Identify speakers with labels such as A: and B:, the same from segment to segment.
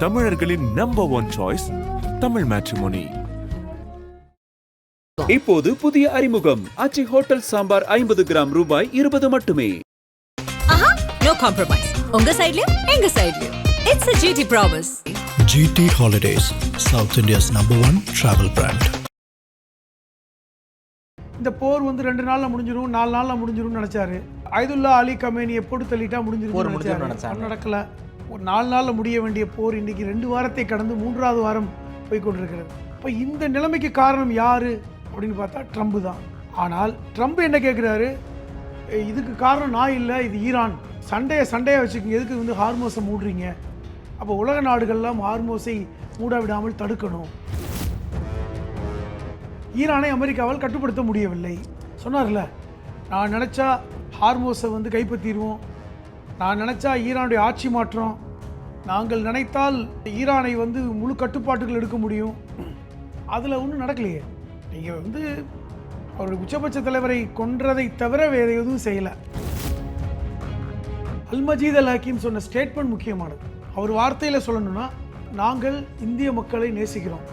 A: தமிழர்களின் number one choice Tamil matrimony.
B: இப்போது புதிய அறிமுகம் ஆச்சி ஹோட்டல் சாம்பார் 50 கிராம் ரூபாய் 20 மட்டுமே.
C: No compromise. உங்க சைடுலயும் எங்க சைடுலயும். It's a GT promise.
D: GT Holidays, South India's #1 travel brand.
E: இந்த போர் வந்து 2 நாள்ல முடிஞ்சிரும், 4 நாள்ல முடிஞ்சிரும்னு நினைச்சாரு. ஐதுல்லா அலி கமேனியை போட்டு தள்ளிட்டா முடிஞ்சிரும்னு நினைச்சாரு. நடக்கல. ஒரு 4 நாள்ல முடிய வேண்டிய போர் இன்னைக்கு 2 வாரத்தை கடந்து 3வது வாரம் போய் கொண்டிருக்கிறது. இப்போ இந்த நிலைமைக்கு காரணம் யாரு அப்படின்னு பார்த்தா ட்ரம்ப் தான். ஆனால் ட்ரம்ப் என்ன கேட்குறாரு, இதுக்கு காரணம் நான் இல்லை, இது ஈரான். சண்டையை வச்சுக்கோங்க, எதுக்கு வந்து ஹார்மோஸை மூடுறீங்க? அப்போ உலக நாடுகள்லாம் ஹார்மோஸை மூட விடாமல் தடுக்கணும். ஈரானை அமெரிக்காவால் கட்டுப்படுத்த முடியவில்லை. சொன்னார்ல, நான் நினச்சா ஹார்மோஸை வந்து கைப்பற்றிடுவோம், நான் நினச்சா ஈரானுடைய ஆட்சி மாற்றம், நாங்கள் நினைத்தால் ஈரானை வந்து முழு கட்டுப்பாட்டுகள் எடுக்க முடியும். அதில் ஒன்றும் நடக்கலையே. நீங்கள் வந்து அவருடைய உச்சபட்ச தலைவரை கொன்றதை தவிர வேறு எதுவும் செய்யலை. அல்மஜீத் அல் ஹக்கீம் சொன்ன ஸ்டேட்மெண்ட் முக்கியமானது. அவர் வார்த்தையில் சொல்லணும்னா, நாங்கள் இந்திய மக்களை நேசிக்கிறோம்,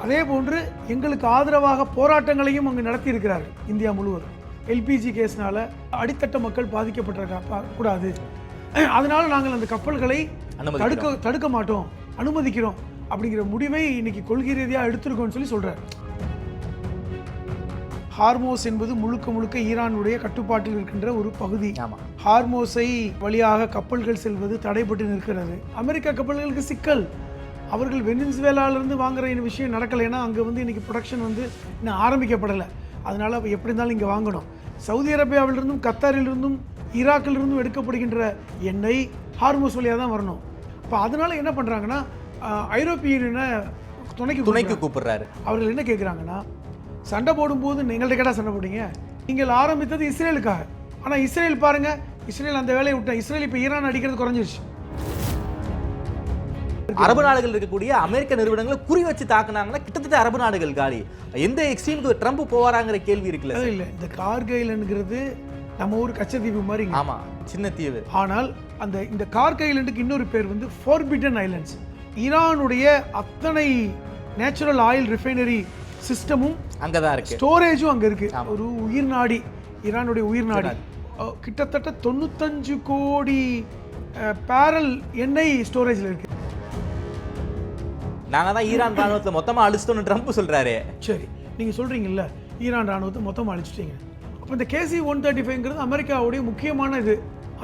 E: அதே போன்று எங்களுக்கு ஆதரவாக போராட்டங்களையும் அங்கு நடத்தி இருக்கிறார்கள் இந்தியா முழுவதும். எல்பிஜி கேஸ்னால அடித்தட்ட மக்கள் பாதிக்கப்பட்டிருக்க கூடாது, அதனால நாங்கள் அந்த கப்பல்களை தடுக்க மாட்டோம், அனுமதிக்கிறோம் அப்படிங்கிற முடிவை இன்னைக்கு கொள்கை ரீதியாக எடுத்திருக்கோம்னு சொல்லி சொல்றாரு. ஹார்மோஸ் என்பது முழுக்க ஈரானுடைய கட்டுப்பாட்டில் இருக்கின்ற ஒரு பகுதி. ஹார்மோஸை வழியாக கப்பல்கள் செல்வது தடைப்பட்டு நிற்கிறது. அமெரிக்கா கப்பல்களுக்கு சிக்கல். அவர்கள் வெனிசுவேலாவிலிருந்து வாங்குற இந்த விஷயம் நடக்கலைன்னா அங்கே வந்து இன்றைக்கி ப்ரொடக்ஷன் வந்து இன்னும் ஆரம்பிக்கப்படலை. அதனால் எப்படி இருந்தாலும் இங்கே வாங்கணும். சவுதி அரேபியாவிலிருந்தும் கத்தாரிலிருந்தும் ஈராக்கிலிருந்தும் எடுக்கப்படுகின்ற எண்ணெய் ஹார்மோஸ் வழியாக தான் வரணும். அப்போ அதனால் என்ன பண்ணுறாங்கன்னா, ஐரோப்பிய யூனியனை துணைக்கு கூப்பிடுறாரு. அவர்கள் என்ன கேட்குறாங்கன்னா, சண்டை போடும்போது எங்கள்கிட்ட கேட்டால் சண்டை போடுங்க, நீங்கள் ஆரம்பித்தது இஸ்ரேலுக்காக. ஆனால் இஸ்ரேல் பாருங்கள், இஸ்ரேல் அந்த வேலையை விட்டேன். இஸ்ரேல் இப்போ ஈரான் அடிக்கிறது குறைஞ்சிருச்சு.
F: அரபு நாடுகள் இருக்கக்கூடிய அமெரிக்க நிறுவனங்களை குறி வச்சு தாக்குனாங்கன்னா கிட்டத்தட்ட அரபு நாடுகள் காலி. எந்த எக்ஸ்ட்ரீமுக்கு ட்ரம்ப் போவாராங்கிற கேள்வி இருக்குல்ல. இல்லை, இந்த கார்கைலன்ங்கிறது நம்ம ஊர் கச்சத்தீவு மாதிரி. ஆமா, சின்ன தீவு. ஆனால் இந்த கார்கைலண்டுக்கு இன்னொரு பேர் வந்து ஃபோர்பிடன் ஐலண்ட்ஸ். ஈரானுடைய அத்தனை நேச்சுரல் ஆயில் ரிஃபைனரி சிஸ்டமும் அங்கதான் இருக்கு, ஸ்டோரேஜும் அங்க இருக்கு. ஒரு உயிர் நாடி, ஈரானுடைய உயிர் நாடி. கிட்டத்தட்ட 95 கோடி பேரல் எண்ணெய் ஸ்டோரேஜ்ல இருக்கு. நாங்க தான் ஈரான் ராணுவத்தை மொத்தமா அழிச்சிட்டோம்னு ட்ரம்ப் சொல்றாரு.
E: சரி, நீங்க சொல்றீங்கல்ல ஈரான் ராணுவத்தை மொத்தமா அழிச்சிட்டீங்க. அப்போ இந்த KC-135ங்கிறது அமெரிக்காவுடைய முக்கியமான இது.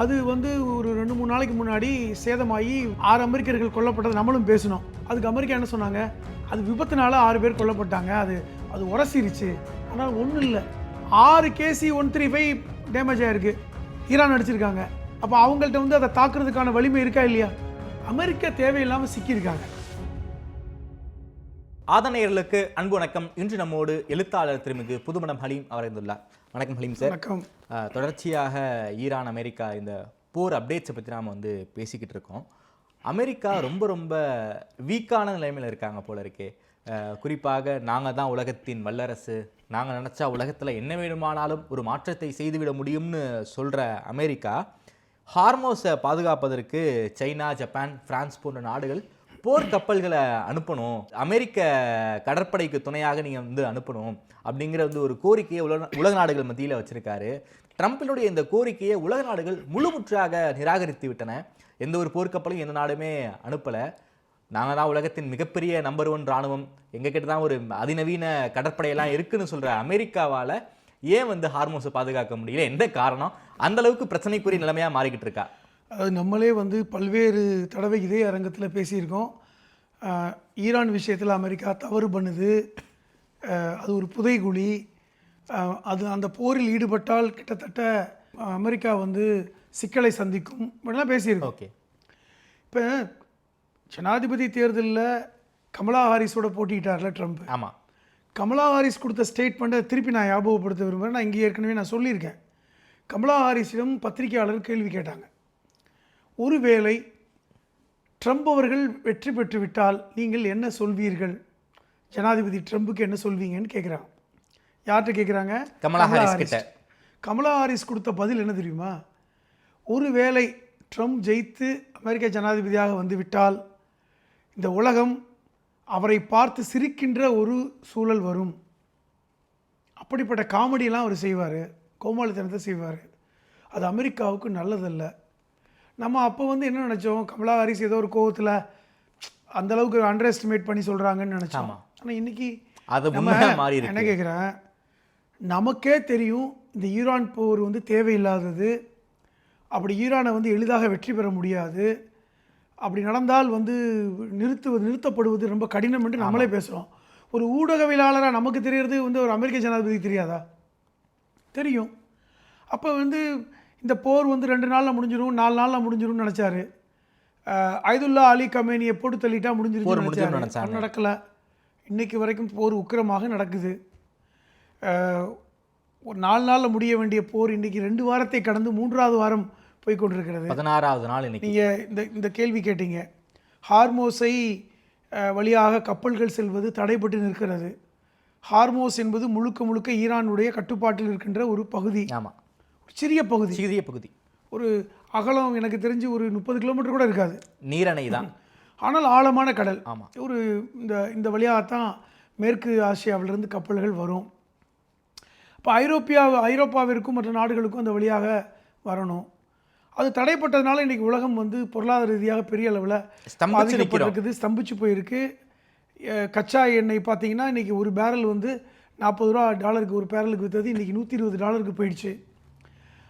E: அது வந்து ஒரு 2-3 நாளைக்கு முன்னாடி சேதமாகி 6 அமெரிக்கர்கள் கொல்லப்பட்டது நம்மளும் பேசணும். அதுக்கு அமெரிக்கா என்ன சொன்னாங்க, அது விபத்துனால 6 பேர் கொல்லப்பட்டாங்க, அது உரசிருச்சு. ஆனால் ஒன்றும் இல்லை, 6 KC-135 டேமேஜ் ஆகிருக்கு, ஈரான் அடிச்சிருக்காங்க. அப்போ அவங்கள்ட்ட வந்து அதை தாக்குறதுக்கான வலிமை இருக்கா இல்லையா? அமெரிக்கா தேவையில்லாமல் சிக்கியிருக்காங்க.
F: ஆதனையர்களுக்கு அன்பு வணக்கம். இன்று நம்மோடு எழுத்தாளர் திருமிகு புதுமடம் ஹலீம் அவர் இருந்துள்ளார். வணக்கம் ஹலீம் சார்.
E: வணக்கம்.
F: தொடர்ச்சியாக ஈரான் அமெரிக்கா இந்த போர் அப்டேட்ஸை பற்றி நாம் வந்து பேசிக்கிட்டு இருக்கோம். அமெரிக்கா ரொம்ப வீக்கான நிலைமையில் இருக்காங்க போல இருக்கே. குறிப்பாக நாங்கள் தான் உலகத்தின் வல்லரசு, நாங்கள் நினச்சா உலகத்தில் என்ன வேணுமானாலும் ஒரு மாற்றத்தை செய்துவிட முடியும்னு சொல்கிற அமெரிக்கா ஹார்மோஸை பாதுகாப்பதற்கு சைனா, ஜப்பான், பிரான்ஸ் போன்ற நாடுகள் போர் கப்பல்களை அனுப்பணும், அமெரிக்க கடற்படைக்கு துணையாக நீங்கள் வந்து அனுப்பணும் அப்படிங்கிற வந்து ஒரு கோரிக்கையை உலக நாடுகள் மத்தியில் வச்சுருக்காரு. ட்ரம்பினுடைய இந்த கோரிக்கையை உலக நாடுகள் முழுமுற்றாக நிராகரித்து விட்டன. எந்த ஒரு போர்க்கப்பலையும் எந்த நாடுமே அனுப்பலை. நாங்கள் தான் உலகத்தின் மிகப்பெரிய நம்பர் 1 இராணுவம், எங்ககிட்ட தான் ஒரு அதிநவீன கடற்படையெல்லாம் இருக்குன்னு சொல்கிற அமெரிக்காவால் ஏன் வந்து ஹார்மோஸை பாதுகாக்க முடியல? எந்த காரணம்? அந்தளவுக்கு பிரச்சனைக்குரிய நிலைமையாக மாறிக்கிட்டு இருக்கா?
E: அது நம்மளே வந்து பல்வேறு தடவை இதே அரங்கத்தில் பேசியிருக்கோம். ஈரான் விஷயத்தில் அமெரிக்கா தவறு பண்ணுது, அது ஒரு புதைகுழி, அது அந்த போரில் ஈடுபட்டால் கிட்டத்தட்ட அமெரிக்கா வந்து சிக்கலை சந்திக்கும் அப்படிலாம் பேசியிருக்கோம்.
F: ஓகே,
E: இப்போ ஜனாதிபதி தேர்தலில் கமலா ஹாரிஸோட போட்டிக்கிட்டார்ல ட்ரம்ப்.
F: ஆமாம்,
E: கமலா ஹாரிஸ் கொடுத்த ஸ்டேட்மெண்ட்டை திருப்பி நான் ஞாபகப்படுத்த விரும்புகிறேன். நான் இங்கே ஏற்கனவே நான் சொல்லியிருக்கேன். கமலா ஹாரிஸிடம் பத்திரிகையாளர் கேள்வி கேட்டாங்க, ஒருவேளை ட்ரம்ப் அவர்கள் வெற்றி பெற்று விட்டால் நீங்கள் என்ன சொல்வீர்கள், ஜனாதிபதி ட்ரம்புக்கு என்ன சொல்வீங்கன்னு கேட்குறாங்க. யார்கிட்ட கேட்குறாங்க?
F: கமலா ஹாரிஸ் கிட்ட.
E: கமலா ஹாரிஸ் கொடுத்த பதில் என்ன தெரியுமா? ஒருவேளை ட்ரம்ப் ஜெயித்து அமெரிக்க ஜனாதிபதியாக வந்து விட்டால் இந்த உலகம் அவரை பார்த்து சிரிக்கின்ற ஒரு சூழல் வரும். அப்படிப்பட்ட காமெடியெல்லாம் அவர் செய்வார், கோமாளித்தனத்தை செய்வார். அது அமெரிக்காவுக்கு நல்லதல்ல. நம்ம அப்போ வந்து என்ன நினச்சோம், கமலா ஹாரிஸ் ஏதோ ஒரு கோவத்தில் அந்தளவுக்கு அண்டர் எஸ்டிமேட் பண்ணி சொல்கிறாங்கன்னு நினச்சோம். ஆனால் இன்றைக்கி நம்ம என்ன கேட்குறேன், நமக்கே தெரியும் இந்த ஈரான் போர் வந்து தேவையில்லாதது, அப்படி ஈரானை வந்து எளிதாக வெற்றி பெற முடியாது, அப்படி நடந்தால் வந்து நிறுத்தப்படுவது ரொம்ப கடினம் என்று நம்மளே பேசுகிறோம். ஒரு ஊடகவியலாளராக நமக்கு தெரியறது வந்து ஒரு அமெரிக்க ஜனாதிபதி தெரியாதா? தெரியும். அப்போ வந்து இந்த போர் வந்து 2 நாளில் முடிஞ்சிடும், 4 நாளில் முடிஞ்சிடும்னு நினச்சாரு. அயதுல்லா அலி கமேனியை போட்டு தள்ளிட்டா முடிஞ்சிருச்சு, நடக்கலை. இன்றைக்கு வரைக்கும் போர் உக்கிரமாக நடக்குது. ஒரு 4 நாளில் முடிய வேண்டிய போர் இன்றைக்கி 2 வாரத்தை கடந்து 3வது வாரம் போய் கொண்டிருக்கிறது.
F: 16வது நாள்.
E: நீங்கள் இந்த கேள்வி கேட்டீங்க, ஹார்மோஸை வழியாக கப்பல்கள் செல்வது தடைப்பட்டு நிற்கிறது. ஹார்மோஸ் என்பது முழுக்க முழுக்க ஈரானுடைய கட்டுப்பாட்டில் இருக்கின்ற ஒரு பகுதி.
F: ஆமாம்,
E: சிறிய பகுதி. ஒரு அகலம் எனக்கு தெரிஞ்சு ஒரு 30 கிலோமீட்டர் கூட இருக்காது,
F: நீரணை தான்.
E: ஆனால் ஆழமான கடல்.
F: ஆமாம்.
E: ஒரு இந்த வழியாகத்தான் மேற்கு ஆசியாவிலிருந்து கப்பல்கள் வரும். இப்போ ஐரோப்பாவிற்கும் மற்ற நாடுகளுக்கும் அந்த வழியாக வரணும். அது தடைப்பட்டதுனால இன்றைக்கி உலகம் வந்து பொருளாதார ரீதியாக பெரிய அளவில் பாதிக்கப்பட்டிருக்குது, ஸ்தம்பிச்சு போயிருக்கு. கச்சா எண்ணெய் பார்த்திங்கன்னா இன்றைக்கி ஒரு பேரல் வந்து $40 ஒரு பேரலுக்கு விற்றது இன்றைக்கி $120 போயிடுச்சு.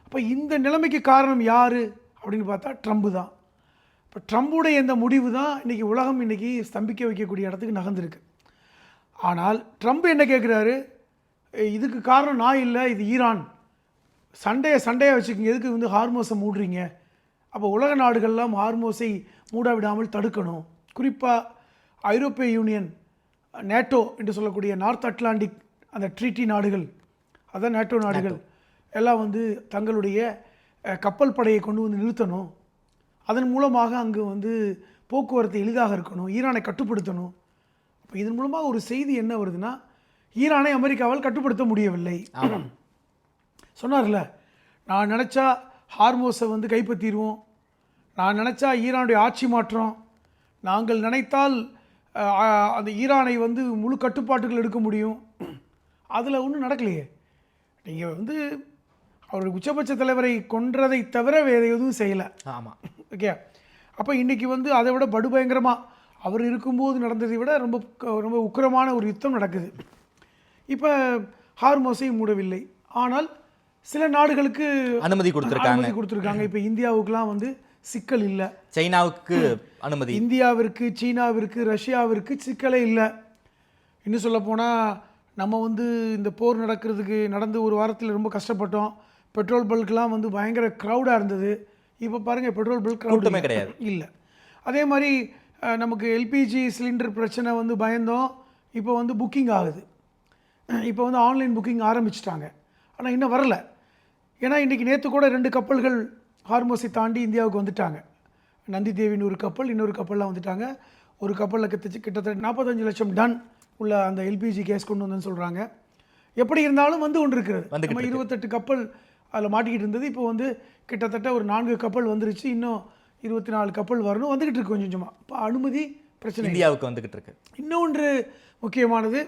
E: அப்போ இந்த நிலைமைக்கு காரணம் யார் அப்படின்னு பார்த்தா ட்ரம்ப் தான். இப்போ ட்ரம்புடைய இந்த முடிவு தான் இன்றைக்கி உலகம் இன்றைக்கி ஸ்தம்பிக்க வைக்கக்கூடிய இடத்துக்கு நகர்ந்துருக்கு. ஆனால் ட்ரம்ப் என்ன கேட்குறாரு, இதுக்கு காரணம் நான் இல்லை, இது ஈரான். சண்டையாக வச்சுக்கோங்க, எதுக்கு வந்து ஹார்மோஸை மூடுறீங்க? அப்போ உலக நாடுகள்லாம் ஹார்மோஸை மூட விடாமல் தடுக்கணும். குறிப்பாக ஐரோப்பிய யூனியன், நேட்டோ என்று சொல்லக்கூடிய நார்த் அட்லாண்டிக் அந்த ட்ரீட்டி நாடுகள், அதான் நேட்டோ நாடுகள் எல்லாம் வந்து தங்களுடைய கப்பல் படையை கொண்டு வந்து நிறுத்தணும். அதன் மூலமாக அங்கு வந்து போக்குவரத்து எளிதாக இருக்கணும், ஈரானை கட்டுப்படுத்தணும். அப்போ இதன் மூலமாக ஒரு செய்தி என்ன வருதுன்னா, ஈரானை அமெரிக்காவால் கட்டுப்படுத்த முடியவில்லை. சொன்னார்ல, நான் நினச்சா ஹார்மோஸை வந்து கைப்பற்றிடுவோம், நான் நினச்சா ஈரானுடைய ஆட்சி மாற்றம், நாங்கள் நினைத்தால் அந்த ஈரானை வந்து முழு கட்டுப்பாட்டுகள் எடுக்க முடியும். அதில் ஒன்றும் நடக்கலையே. நீங்கள் வந்து அவருடைய உச்சபட்ச தலைவரை கொன்றதை தவிர வேறு எதுவும் செய்யலை.
F: ஆமாம்,
E: ஓகே. அப்போ இன்றைக்கி வந்து அதை விட படுபயங்கரமாக அவர் இருக்கும்போது நடந்ததை விட ரொம்ப ரொம்ப உக்கிரமான ஒரு யுத்தம் நடக்குது. இப்போ ஹார்மோஸை மூடவில்லை, ஆனால் சில நாடுகளுக்கு அனுமதி கொடுத்துருக்காங்க. இப்போ இந்தியாவுக்குலாம் வந்து சிக்கல் இல்லை,
F: சைனாவுக்கு அனுமதி,
E: இந்தியாவிற்கு, சீனாவிற்கு, ரஷ்யாவிற்கு சிக்கலே இல்லை. இன்னும் சொல்லப்போனால் நம்ம வந்து இந்த போர் நடந்து ஒரு வாரத்தில் ரொம்ப கஷ்டப்பட்டோம். பெட்ரோல் பல்க்லாம் வந்து பயங்கர க்ரௌடாக இருந்தது. இப்போ பாருங்கள், பெட்ரோல் பல்க் க்ரௌடுமே கிடையாது, இல்லை. அதே மாதிரி நமக்கு எல்பிஜி சிலிண்டர் பிரச்சனை வந்து பயந்தோம், இப்போ வந்து புக்கிங் ஆகுது. இப்போ வந்து ஆன்லைன் புக்கிங் ஆரம்பிச்சிட்டாங்க, ஆனால் இன்னும் வரலை. ஏன்னா இன்றைக்கி நேற்று கூட 2 கப்பல்கள் ஹார்மோஸை தாண்டி இந்தியாவுக்கு வந்துட்டாங்க. நந்தி தேவின்னு ஒரு கப்பல், இன்னொரு கப்பல்லாம் வந்துட்டாங்க. ஒரு கப்பலில் கிட்டத்தட்ட 45 லட்சம் டன் உள்ள அந்த எல்பிஜி கேஸ் கொண்டு வந்தேன்னு சொல்கிறாங்க. எப்படி இருந்தாலும் வந்து கொண்டு இருக்கிறது. நம்ம 28 கப்பல் அதில் மாட்டிக்கிட்டு இருந்தது. இப்போ வந்து கிட்டத்தட்ட ஒரு 4 கப்பல் வந்துருச்சு, இன்னும் 24 கப்பல் வரணும், வந்துக்கிட்டு இருக்கு கொஞ்சம் கொஞ்சமாக. இப்போ அனுமதி பிரச்சனை
F: இந்தியாவுக்கு வந்துக்கிட்டு இருக்கு.
E: இன்னொன்று முக்கியமானது,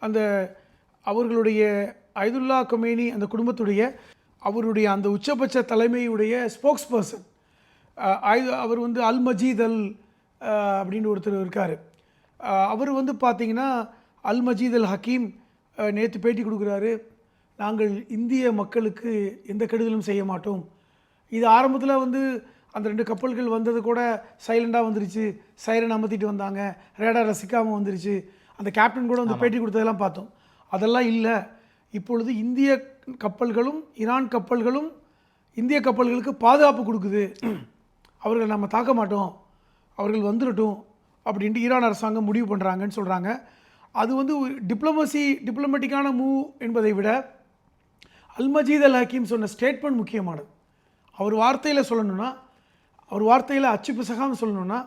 E: அந்த அவர்களுடைய அயதுல்லா கமேனி அந்த குடும்பத்துடைய அவருடைய அந்த உச்சபட்ச தலைமையுடைய ஸ்போக்ஸ் பர்சன் அவர் வந்து அல் மஜீத் அப்படின்னு ஒருத்தர் இருக்கார். அவர் வந்து பார்த்திங்கன்னா அல் மஜீத் அல் ஹக்கீம் நேற்று பேட்டி கொடுக்குறாரு. நாங்கள் இந்திய மக்களுக்கு எந்த கெடுதலும் செய்ய மாட்டோம். இது ஆரம்பத்தில் வந்து அந்த 2 கப்பல்கள் வந்தது கூட சைலண்டாக வந்துருச்சு, சைரன் அமர்த்திட்டு வந்தாங்க, ரேடார் ரசிக்காமல் வந்துருச்சு. அந்த கேப்டன் கூட வந்து பேட்டி கொடுத்ததெல்லாம் பார்த்தோம். அதெல்லாம் இல்லை. இப்பொழுது இந்திய கப்பல்களும் ஈரான் கப்பல்களும் இந்திய கப்பல்களுக்கு பாதுகாப்பு கொடுக்குது. அவர்களை நம்ம தாக்க மாட்டோம், அவர்கள் வந்துடட்டும் அப்படின்ட்டு ஈரான் அரசாங்கம் முடிவு பண்ணுறாங்கன்னு சொல்கிறாங்க. அது வந்து டிப்ளமேட்டிக்கான மூவ் என்பதை விட அல் மஜீத் அல் ஹக்கீம் சொன்ன ஸ்டேட்மெண்ட் முக்கியமானது. அவர் வார்த்தையில் சொல்லணும்னா, அவர் வார்த்தையில் அச்சு பிசகாமல் சொல்லணும்னா,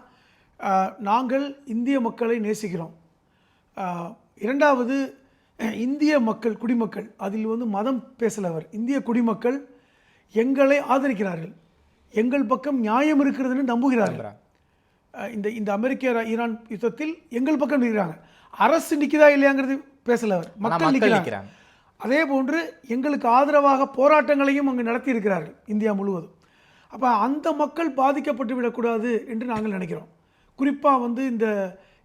E: நாங்கள் இந்திய மக்களை நேசிக்கிறோம். இரண்டாவது, இந்திய மக்கள், குடிமக்கள், அதில் வந்து மதம் பேசலவர், இந்திய குடிமக்கள் எங்களை ஆதரிக்கிறார்கள், எங்கள் பக்கம் நியாயம் இருக்கிறதுன்னு நம்புகிறார்கள். இந்த இந்த அமெரிக்க ஈரான் யுத்தத்தில் எங்கள் பக்கம் நிற்கிறாங்க. அரசு நிற்குதா இல்லையாங்கிறது பேசல, அவர் மக்கள் நிற்கிறாங்க. அதே போன்று எங்களுக்கு ஆதரவாக போராட்டங்களையும் அங்கு நடத்தி இருக்கிறார்கள் இந்தியா முழுவதும். அப்போ அந்த மக்கள் பாதிக்கப்பட்டு விடக்கூடாது என்று நாங்கள் நினைக்கிறோம். குறிப்பாக வந்து இந்த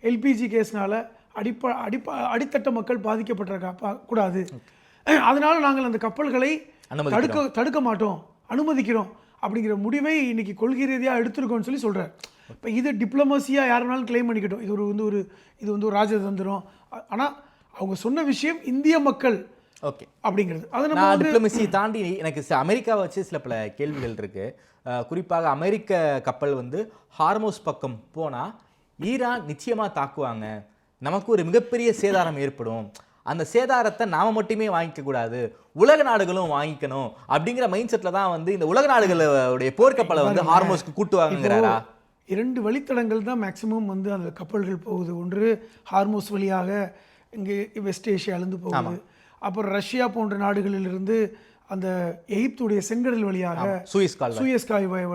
E: எல்பிஜி கேஸ்னால் அடித்தட்ட மக்கள் பாதிக்கப்பட்டிருக்க கூடாது. அதனால் நாங்கள் அந்த கப்பல்களை தடுக்க மாட்டோம், அனுமதிக்கிறோம் அப்படிங்கிற முடிவை இன்னைக்கு கொள்கை ரீதியாக எடுத்திருக்கோம்னு சொல்லி சொல்கிறார். இப்போ இது டிப்ளமசியாக யார் வேணாலும் கிளைம் பண்ணிக்கிட்டோம், இது வந்து ஒரு ராஜதந்திரம். ஆனால் அவங்க சொன்ன விஷயம் இந்திய மக்கள்
F: ஓகே
E: அப்படிங்கிறது. அதை
F: நான் டிப்ளமசியை தாண்டி எனக்கு அமெரிக்காவை வச்சு சில பல கேள்விகள் இருக்கு. குறிப்பாக அமெரிக்க கப்பல் வந்து ஹார்மோஸ் பக்கம் போனால் ஈரான் நிச்சயமாக தாக்குவாங்க, நமக்கு ஒரு மிகப்பெரிய சேதாரம் ஏற்படும், அந்த சேதாரத்தை நாம மட்டுமே வாங்கிக்க கூடாது, உலக நாடுகளும் வாங்கிக்கணும் அப்படிங்கிற மைண்ட் செட்டில் தான் வந்து இந்த உலக நாடுகளுடைய போர்க்கப்பலை வந்து ஹார்மோஸ்க்கு கூட்டுவாங்கிறாரா?
E: 2 வழித்தடங்கள் தான் மேக்சிமம் வந்து அந்த கப்பல்கள் போகுது. ஒன்று ஹார்மோஸ் வழியாக இங்கே வெஸ்ட் ஏஷியாவிலேருந்து போகுது. அப்புறம் ரஷ்யா போன்ற நாடுகளிலிருந்து அந்த எகிப்துடைய செங்கடல் வழியாக சூயஸ் கால்வாய்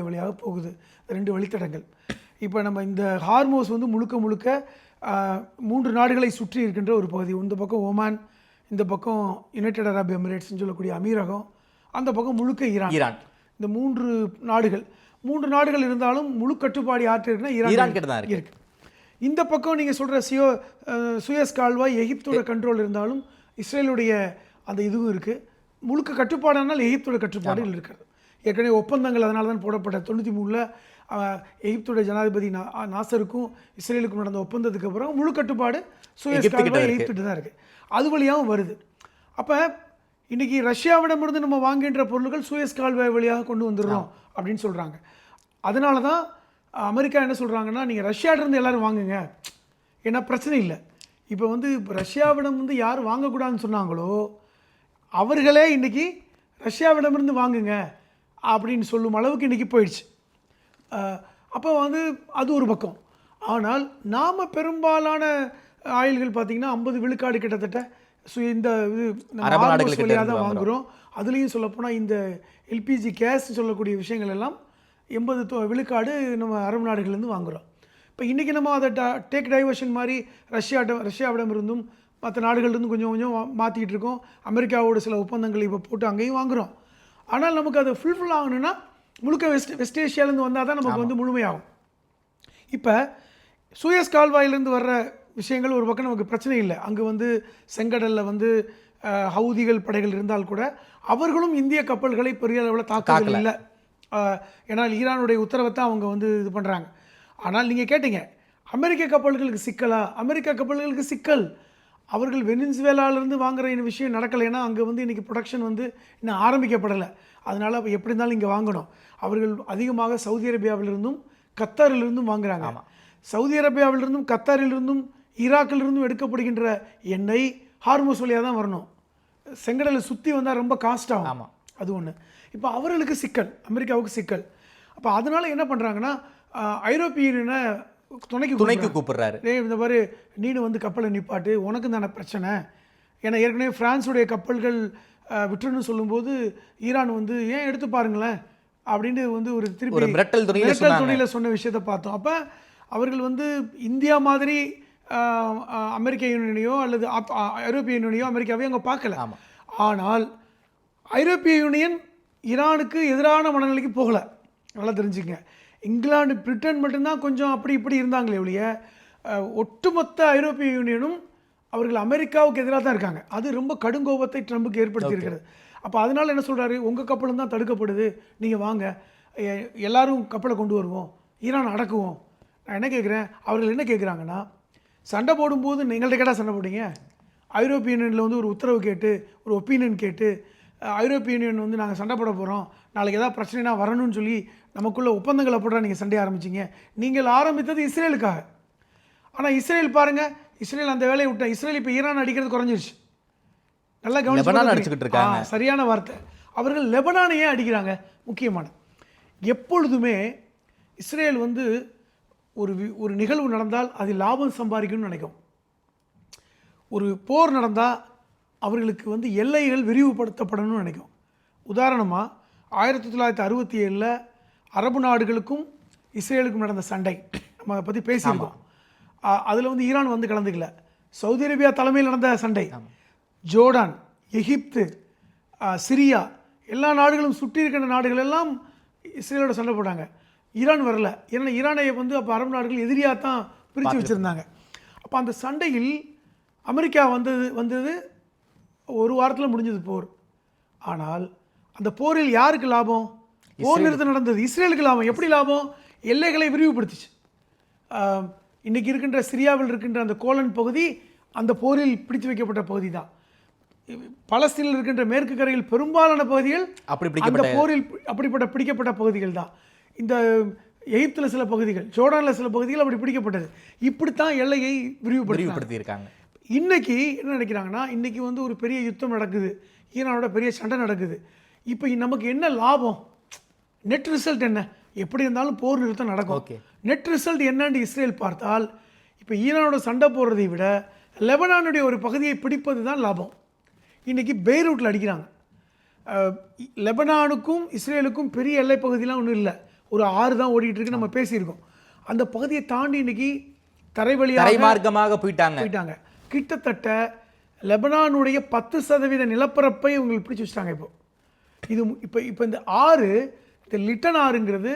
E: வழியாக போகுது. 2 வழித்தடங்கள். இப்போ நம்ம இந்த ஹார்மோஸ் வந்து முழுக்க 3 நாடுகளை சுற்றி இருக்கின்ற ஒரு பகுதி. இந்த பக்கம் ஒமான், இந்த பக்கம் யுனைடெட் அரப் எமிரேட்ஸ்னு சொல்லக்கூடிய அமீரகம், அந்த பக்கம் முழுக்க ஈரான். இந்த 3 நாடுகள் இருந்தாலும் முழு கட்டுப்பாடு யார்கிட்ட இருக்குன்னா ஈரான் கிட்ட தான் இருக்கு. இந்த பக்கம் நீங்கள் சொல்கிற சூயஸ் கால்வாய் எகிப்தோட கண்ட்ரோல் இருந்தாலும் இஸ்ரேலுடைய அந்த இதுவும் இருக்குது. முழுக்க கட்டுப்பாடுனால் எகிப்தோட கட்டுப்பாடு இருக்கிறது. ஏற்கனவே ஒப்பந்தங்கள் அதனால தான் போடப்பட்ட 93 எகிப்துடைய ஜனாதிபதி நாசருக்கும் இஸ்ரேலுக்கும் நடந்த ஒப்பந்தத்துக்கு அப்புறம் முழு கட்டுப்பாடு சூயஸ் கால்வாய் எகிப்துட்டு தான் இருக்குது. அது வழியாகவும் வருது. அப்போ இன்றைக்கி ரஷ்யாவிடமிருந்து நம்ம வாங்குகின்ற பொருட்கள் சூயஸ் கால்வாய் வழியாக கொண்டு வந்துடுறோம் அப்படின்னு சொல்கிறாங்க. அதனால தான் அமெரிக்கா என்ன சொல்கிறாங்கன்னா, நீங்கள் ரஷ்யாவிடருந்து எல்லோரும் வாங்குங்க, ஏன்னா பிரச்சனை இல்லை. இப்போ வந்து ரஷ்யாவிடம் வந்து யார் வாங்கக்கூடாதுன்னு சொன்னாங்களோ அவர்களே இன்றைக்கி ரஷ்யாவிடமிருந்து வாங்குங்க அப்படின்னு சொல்லும் அளவுக்கு இன்றைக்கி போயிடுச்சு. அப்போ வந்து அது ஒரு பக்கம். ஆனால் நாம் பெரும்பாலான ஆயில்கள் பார்த்திங்கன்னா 50 விழுக்காடு கிட்டத்தட்ட இந்த இது ஹார்மோஸ் வழியாக தான் வாங்குகிறோம். அதுலேயும் சொல்லப்போனால் இந்த எல்பிஜி கேஸ் சொல்லக்கூடிய விஷயங்கள் எல்லாம் 80 விழுக்காடு நம்ம அரபு நாடுகள்லேருந்து வாங்குகிறோம். இப்போ இன்றைக்கி நம்ம அதை டேக் டைவர்ஷன் மாதிரி ரஷ்யாவிடம் இருந்தும் மற்ற நாடுகள்லேருந்து கொஞ்சம் மாற்றிக்கிட்டு இருக்கோம். அமெரிக்காவோட சில ஒப்பந்தங்கள் இப்போ போட்டு அங்கேயும் வாங்குகிறோம். ஆனால் நமக்கு அதை ஃபுல்ஃபில் ஆகணும்னா முழுக்க வெஸ்ட் ஏஷியாவிலேருந்து வந்தால் தான் நமக்கு வந்து முழுமையாகும். இப்போ சூயஸ் கால்வாயிலேருந்து வர்ற விஷயங்கள் ஒரு பக்கம் நமக்கு பிரச்சனை இல்லை. அங்கே வந்து செங்கடலில் வந்து ஹவுதிகள் படைகள் இருந்தால் கூட அவர்களும் இந்திய கப்பல்களை பெரிய அளவில் தாக்குதல் இல்லை. ஏன்னால் ஈரானுடைய உத்தரவை தான் அவங்க வந்து இது பண்ணுறாங்க. ஆனால் நீங்கள் கேட்டீங்க அமெரிக்க கப்பல்களுக்கு சிக்கலா? அமெரிக்க கப்பல்களுக்கு சிக்கல். அவர்கள் வெனிசுவேலாவிலேருந்து வாங்குகிற விஷயம் நடக்கலைன்னா அங்கே வந்து இன்றைக்கி ப்ரொடக்ஷன் வந்து இன்னும் ஆரம்பிக்கப்படலை. அதனால் அப்போ எப்படி இருந்தாலும் இங்கே வாங்கணும். அவர்கள் அதிகமாக சவுதி அரேபியாவிலிருந்தும் கத்தாரிலிருந்தும் வாங்குகிறாங்க. சவுதி அரேபியாவிலிருந்தும் கத்தாரிலிருந்தும் ஈராக்கிலிருந்தும் எடுக்கப்படுகின்ற எண்ணெய் ஹார்மோஸ் வழியாக தான் வரணும். செங்கடலை சுற்றி வந்தால் ரொம்ப காஸ்ட் ஆகும். அது ஒன்று. இப்போ அவர்களுக்கு சிக்கல், அமெரிக்காவுக்கு சிக்கல். அப்போ அதனால் என்ன பண்ணுறாங்கன்னா ஐரோப்பிய யூனியனை துணைக்கு கூப்பிடுறாரு. இந்த மாதிரி நீனு வந்து கப்பலை நிப்பாட்டு, உனக்கு தானே பிரச்சனை. ஏன்னா ஏற்கனவே பிரான்ஸுடைய கப்பல்கள் விட்டுருன்னு சொல்லும்போது ஈரான் வந்து ஏன் எடுத்து பாருங்களேன் அப்படின்னு வந்து ஒரு திருப்பி மிரட்டல் துணையில் சொன்ன விஷயத்தை பார்த்தோம். அப்போ அவர்கள் வந்து இந்தியா மாதிரி அமெரிக்க யூனியனையோ அல்லது ஐரோப்பிய யூனியனையோ அமெரிக்காவையோ அவங்க பார்க்கல. ஆனால் ஐரோப்பிய யூனியன் ஈரானுக்கு எதிரான மனநிலைக்கு போகலை. நல்லா தெரிஞ்சுங்க. இங்கிலாந்து பிரிட்டன் மட்டும்தான் கொஞ்சம் அப்படி இப்படி இருந்தாங்களே ஒழிய ஒட்டுமொத்த ஐரோப்பிய யூனியனும் அவர்கள் அமெரிக்காவுக்கு எதிராக தான் இருக்காங்க. அது ரொம்ப கடுங்கோபத்தை ட்ரம்புக்கு ஏற்படுத்தி இருக்கிறது. அப்போ அதனால் என்ன சொல்கிறாரு, உங்கள் கப்பலும் தான் தடுக்கப்படுது, நீங்கள் வாங்க, எல்லாரும் கப்பலை கொண்டு வருவோம், ஈரான் அடக்குவோம். நான் என்ன கேட்குறேன், அவர்கள் என்ன கேட்குறாங்கன்னா, சண்டை போடும்போது எங்கள்கிட்ட கேட்டால் சண்டை போடுங்க, ஐரோப்பிய யூனியனில் வந்து ஒரு உத்தரவு கேட்டு ஒரு ஒப்பீனியன் கேட்டு ஐரோப்பிய யூனியன் வந்து நாங்கள் சண்டை போட போகிறோம், நாளைக்கு ஏதாவது பிரச்சனைனா வரணும்னு சொல்லி நமக்குள்ள ஒப்பந்தங்களை போட்டால் நீங்கள் சண்டையை ஆரம்பிச்சிங்க. நீங்கள் ஆரம்பித்தது இஸ்ரேலுக்காக. ஆனால் இஸ்ரேல் பாருங்கள், இஸ்ரேல் அந்த வேலையை விட்டேன். இஸ்ரேல் இப்போ ஈரான் அடிக்கிறது குறைஞ்சிருச்சு. நல்லா கவனிச்சு, சரியான வார்த்தை. அவர்கள் லெபனானையே அடிக்கிறாங்க. முக்கியமான எப்பொழுதுமே இஸ்ரேல் வந்து ஒரு நிகழ்வு நடந்தால் அது லாபம் சம்பாதிக்கணும்னு நினைக்கும். ஒரு போர் நடந்தால் அவர்களுக்கு வந்து எல்லைகள் விரிவுபடுத்தப்படணும்னு நினைக்கும். உதாரணமாக 1967 அரபு நாடுகளுக்கும் இஸ்ரேலுக்கும் நடந்த சண்டை, நம்ம அதை பற்றி பேசியிருக்கோம். அதில் வந்து ஈரான் வந்து கலந்துக்கல. சவுதி அரேபியா தலைமையில் நடந்த சண்டை, ஜோர்டான், எகிப்து, சிரியா, எல்லா நாடுகளும் சுற்றி இருக்கின்ற நாடுகள் எல்லாம் இஸ்ரேலோட சண்டை போட்டாங்க. ஈரான் வரல. ஏன்னா ஈரானை வந்து அப்போ அரபு நாடுகள் எதிரியாக தான் பிரித்து வச்சுருந்தாங்க. அப்போ அந்த சண்டையில் அமெரிக்கா வந்தது ஒரு வாரத்தில் முடிஞ்சது போர். ஆனால் அந்த போரில் யாருக்கு லாபம்? போர் நிறுத்தம் நடந்தது, இஸ்ரேலுக்கு லாபம். எப்படி லாபம்? எல்லைகளை விரிவுபடுத்திச்சு. இன்றைக்கி இருக்கின்ற சிரியாவில் இருக்கின்ற அந்த கோலன் பகுதி அந்த போரில் பிடித்து வைக்கப்பட்ட பகுதி தான். பலஸ்தீனில் இருக்கின்ற மேற்கு கரையில் பெரும்பாலான பகுதிகள் அந்த போரில் அப்படிப்பட்ட பிடிக்கப்பட்ட பகுதிகள் தான். இந்த எகிப்தில் சில பகுதிகள், ஜோர்டானில் சில பகுதிகள் அப்படி பிடிக்கப்பட்டது. இப்படித்தான் எல்லையை விரிவுபடுத்தியிருக்காங்க. இன்னைக்கு என்ன நினைக்கிறாங்கன்னா, இன்னைக்கு வந்து ஒரு பெரிய யுத்தம் நடக்குது, ஈரானோட பெரிய சண்டை நடக்குது. இப்போ நமக்கு என்ன லாபம்? நெட் ரிசல்ட் என்ன? எப்படி இருந்தாலும் போர் நிறுத்தம் நடக்கும். நெட் ரிசல்ட் என்னன்னு இஸ்ரேல் பார்த்தால், இப்போ ஈரானோட சண்டை போடுறதை விட லெபனானுடைய ஒரு பகுதியை பிடிப்பது தான் லாபம். இன்றைக்கி பெய்ரூட்டில் அடிக்கிறாங்க. லெபனானுக்கும் இஸ்ரேலுக்கும் பெரிய எல்லை பகுதியெலாம் ஒன்றும் இல்லை, ஒரு ஆறு தான் ஓடிட்டு இருக்கு. நம்ம பேசியிருக்கோம். அந்த பகுதியை தாண்டி இன்றைக்கி
F: தரைமார்க்கமாக போயிட்டாங்க.
E: கிட்டத்தட்ட லெபனானுடைய 10% நிலப்பரப்பை உங்களுக்கு பிடிச்சி வச்சுட்டாங்க. இப்போ இந்த ஆறு, இந்த லிட்டன் ஆறுங்கிறது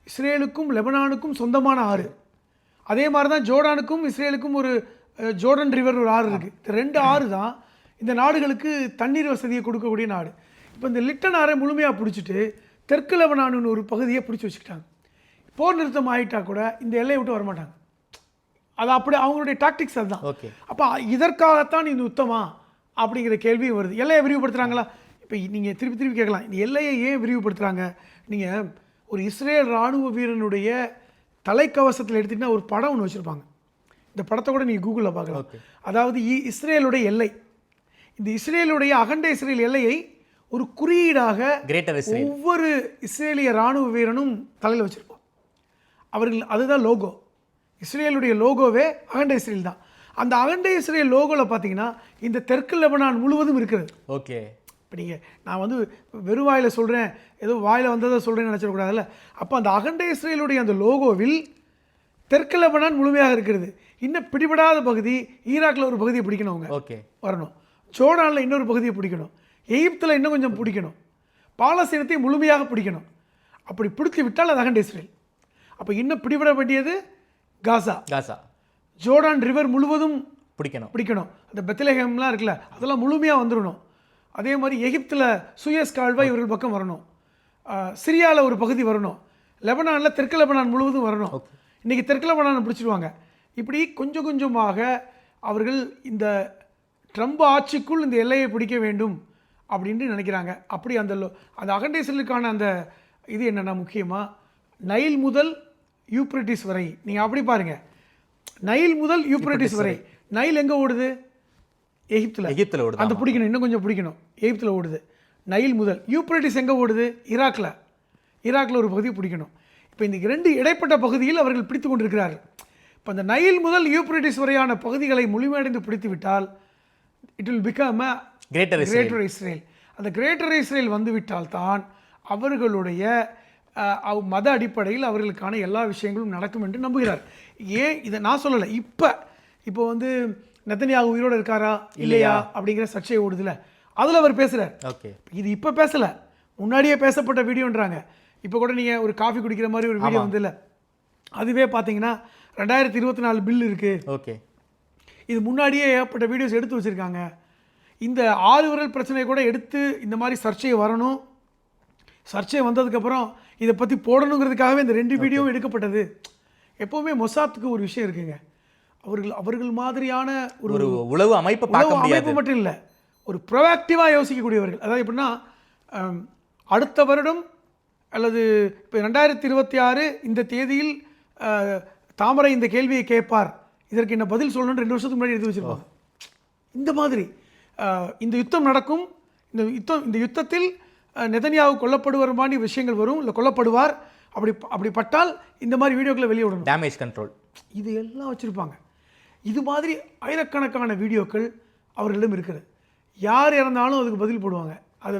E: இஸ்ரேலுக்கும் லெபனானுக்கும் சொந்தமான ஆறு. அதே மாதிரி தான் ஜோர்டானுக்கும் இஸ்ரேலுக்கும் ஒரு ஜோர்டன் ரிவர் ஒரு ஆறு இருக்குது. இந்த 2 ஆறு தான் இந்த நாடுகளுக்கு தண்ணீர் வசதியை கொடுக்கக்கூடிய நாடு. இப்போ இந்த லிட்டன் ஆறை முழுமையாக பிடிச்சிட்டு தெற்கு லெபனானுன்னு ஒரு பகுதியை பிடிச்சி வச்சுக்கிட்டாங்க. போர் நிறுத்தம் ஆகிட்டா கூட இந்த எல்லையை விட்டு வரமாட்டாங்க. அது அப்படி அவங்களுடைய டாக்டிக்ஸ் அதுதான். அப்போ இதற்காகத்தான் இந்த யுத்தமா அப்படிங்கிற கேள்வி வருது. எல்லையை விரிவுபடுத்துகிறாங்களா? இப்போ நீங்கள் திருப்பி கேட்கலாம், இந்த எல்லையை ஏன் விரிவுபடுத்துகிறாங்க? நீங்கள் ஒரு இஸ்ரேல் இராணுவ வீரனுடைய தலைக்கவசத்தில் எடுத்துக்கிட்டால் ஒரு படம் ஒன்று வச்சுருப்பாங்க. இந்த படத்தை கூட நீங்கள் கூகுளில் பார்க்கலாம். அதாவது இஸ்ரேலுடைய எல்லை, இந்த இஸ்ரேலுடைய அகண்ட இஸ்ரேல் எல்லையை ஒரு குறியீடாக ஒவ்வொரு இஸ்ரேலிய இராணுவ வீரனும் தலையில் வச்சுருப்பான். அவர்கள் அதுதான் லோகோ. இஸ்ரேலுடைய லோகோவே அகண்ட இஸ்ரேல் தான். அந்த அகண்ட இஸ்ரேல் லோகோவில் பார்த்தீங்கன்னா இந்த தெற்கு லெபனான் முழுவதும் இருக்கிறது. இப்போ நீங்கள் நான் வந்து வெறும் வாயில் சொல்கிறேன், ஏதோ வாயில் வந்ததை சொல்கிறேன்னு நினச்சிடக்கூடாதுல்ல. அப்போ அந்த அகண்ட இஸ்ரேலுடைய அந்த லோகோவில் தெற்கு லெபனான் முழுமையாக இருக்கிறது. இன்னும் பிடிபடாத பகுதி ஈராக்கில் ஒரு பகுதியை பிடிக்கணும், அவங்க வரணும். ஜோர்டானில் இன்னொரு பகுதியை பிடிக்கணும். எகிப்தில் இன்னும் கொஞ்சம் பிடிக்கணும். பாலஸ்தீனத்தை முழுமையாக பிடிக்கணும். அப்படி பிடித்து விட்டால் அது அகண்ட இஸ்ரேல். அப்போ இன்னும் பிடிபட வேண்டியது காசா. ஜோர்டான் ரிவர் முழுவதும் பிடிக்கணும். அந்த பெத்லஹேம்லாம் இருக்குல்ல, அதெல்லாம் முழுமையாக வந்துடணும். அதே மாதிரி எகிப்தில் சுயஸ் கால்வாய் இவர்கள் பக்கம் வரணும். சிரியாவில் ஒரு பகுதி வரணும். லெபனானில் தெற்கு லெபனான் முழுவதும் வரணும். இன்றைக்கி தெற்கு லெபனானை பிடிச்சிடுவாங்க. இப்படி கொஞ்சம் கொஞ்சமாக அவர்கள் இந்த ட்ரம்ப் ஆட்சிக்குள் இந்த எல்லையை பிடிக்க வேண்டும் அப்படின்ட்டு நினைக்கிறாங்க. அப்படி அந்த அகண்ட இஸ்ரேலுக்கான அந்த இது என்னென்னா, முக்கியமாக நைல் முதல் யூப்ரட்டிஸ் வரை நீங்கள் அப்படி பாருங்கள். நைல் முதல் யூப்ரட்டிஸ் வரை. நைல் எங்கே ஓடுது? எகிப்தில் ஓடுது. அந்த பிடிக்கணும், இன்னும் கொஞ்சம் பிடிக்கணும். எகிப்தில் ஓடுது நைல் முதல். யூப்ரட்டிஸ் எங்கே ஓடுது? ஈராக்கில் ஒரு பகுதியை பிடிக்கணும். இப்போ இந்த 2 இடைப்பட்ட பகுதியில் அவர்கள் பிடித்து கொண்டிருக்கிறார்கள். இப்போ அந்த நைல் முதல் யூப்ரட்டிஸ் வரையான பகுதிகளை முழுமையடைந்து பிடித்து விட்டால் it will become a greater Israel. அந்த கிரேட்டர் இஸ்ரேல் வந்துவிட்டால் தான் அவர்களுடைய மத அடிப்படையில் அவர்களுக்கான எல்லா விஷயங்களும் நடக்கும் என்று நம்புகிறார். ஏன் இதை நான் சொல்லலை, இப்போ வந்து நெத்தன்யாகு உயிரோடு இருக்காரா இல்லையா அப்படிங்கிற சர்ச்சை ஓடுதுல, அதில் அவர் பேசுகிறார். இது இப்போ பேசலை, முன்னாடியே பேசப்பட்ட வீடியோன்றாங்க. இப்போ கூட நீங்கள் ஒரு காஃபி குடிக்கிற மாதிரி ஒரு வீடியோ வந்து இல்லை, அதுவே பார்த்தீங்கன்னா 2024 பில் இருக்குது. இது முன்னாடியே ஏற்பட்ட வீடியோஸ் எடுத்து வச்சுருக்காங்க. இந்த 6 விரல் பிரச்சனையை கூட எடுத்து இந்த மாதிரி சர்ச்சை வரணும், சர்ச்சை வந்ததுக்கப்புறம் இதை பற்றி போடணுங்கிறதுக்காகவே இந்த 2 வீடியோவும் எடுக்கப்பட்டது. எப்போவுமே மொசாத்துக்கு ஒரு விஷயம் இருக்குங்க, அவர்கள் மாதிரியான ஒரு
F: உளவு அமைப்பு
E: மட்டும் இல்லை, ஒரு ப்ரோஆக்டிவாக யோசிக்கக்கூடியவர்கள். அதாவது எப்படின்னா, அடுத்த வருடம் அல்லது இப்போ 2026 இந்த தேதியில் தாமரை இந்த கேள்வியை கேட்பார், இதற்கு என்ன பதில் சொல்லணும்னு 2 வருஷத்துக்கு முன்னாடி எடுத்து வச்சுருப்பாங்க. இந்த மாதிரி இந்த யுத்தம் நடக்கும், இந்த யுத்தத்தில் நெதன்யாகு கொல்லப்படுவார் மாதிரி விஷயங்கள் வரும், இல்லை கொல்லப்படுவார், அப்படிப்பட்டால் இந்த மாதிரி வீடியோக்களை வெளியே விடணும்,
F: டேமேஜ் கண்ட்ரோல்,
E: இது எல்லாம் வச்சுருப்பாங்க. இது மாதிரி ஆயிரக்கணக்கான வீடியோக்கள் அவர்களிடம் இருக்குது. யார் இறந்தாலும் அதுக்கு பதில் போடுவாங்க, அதை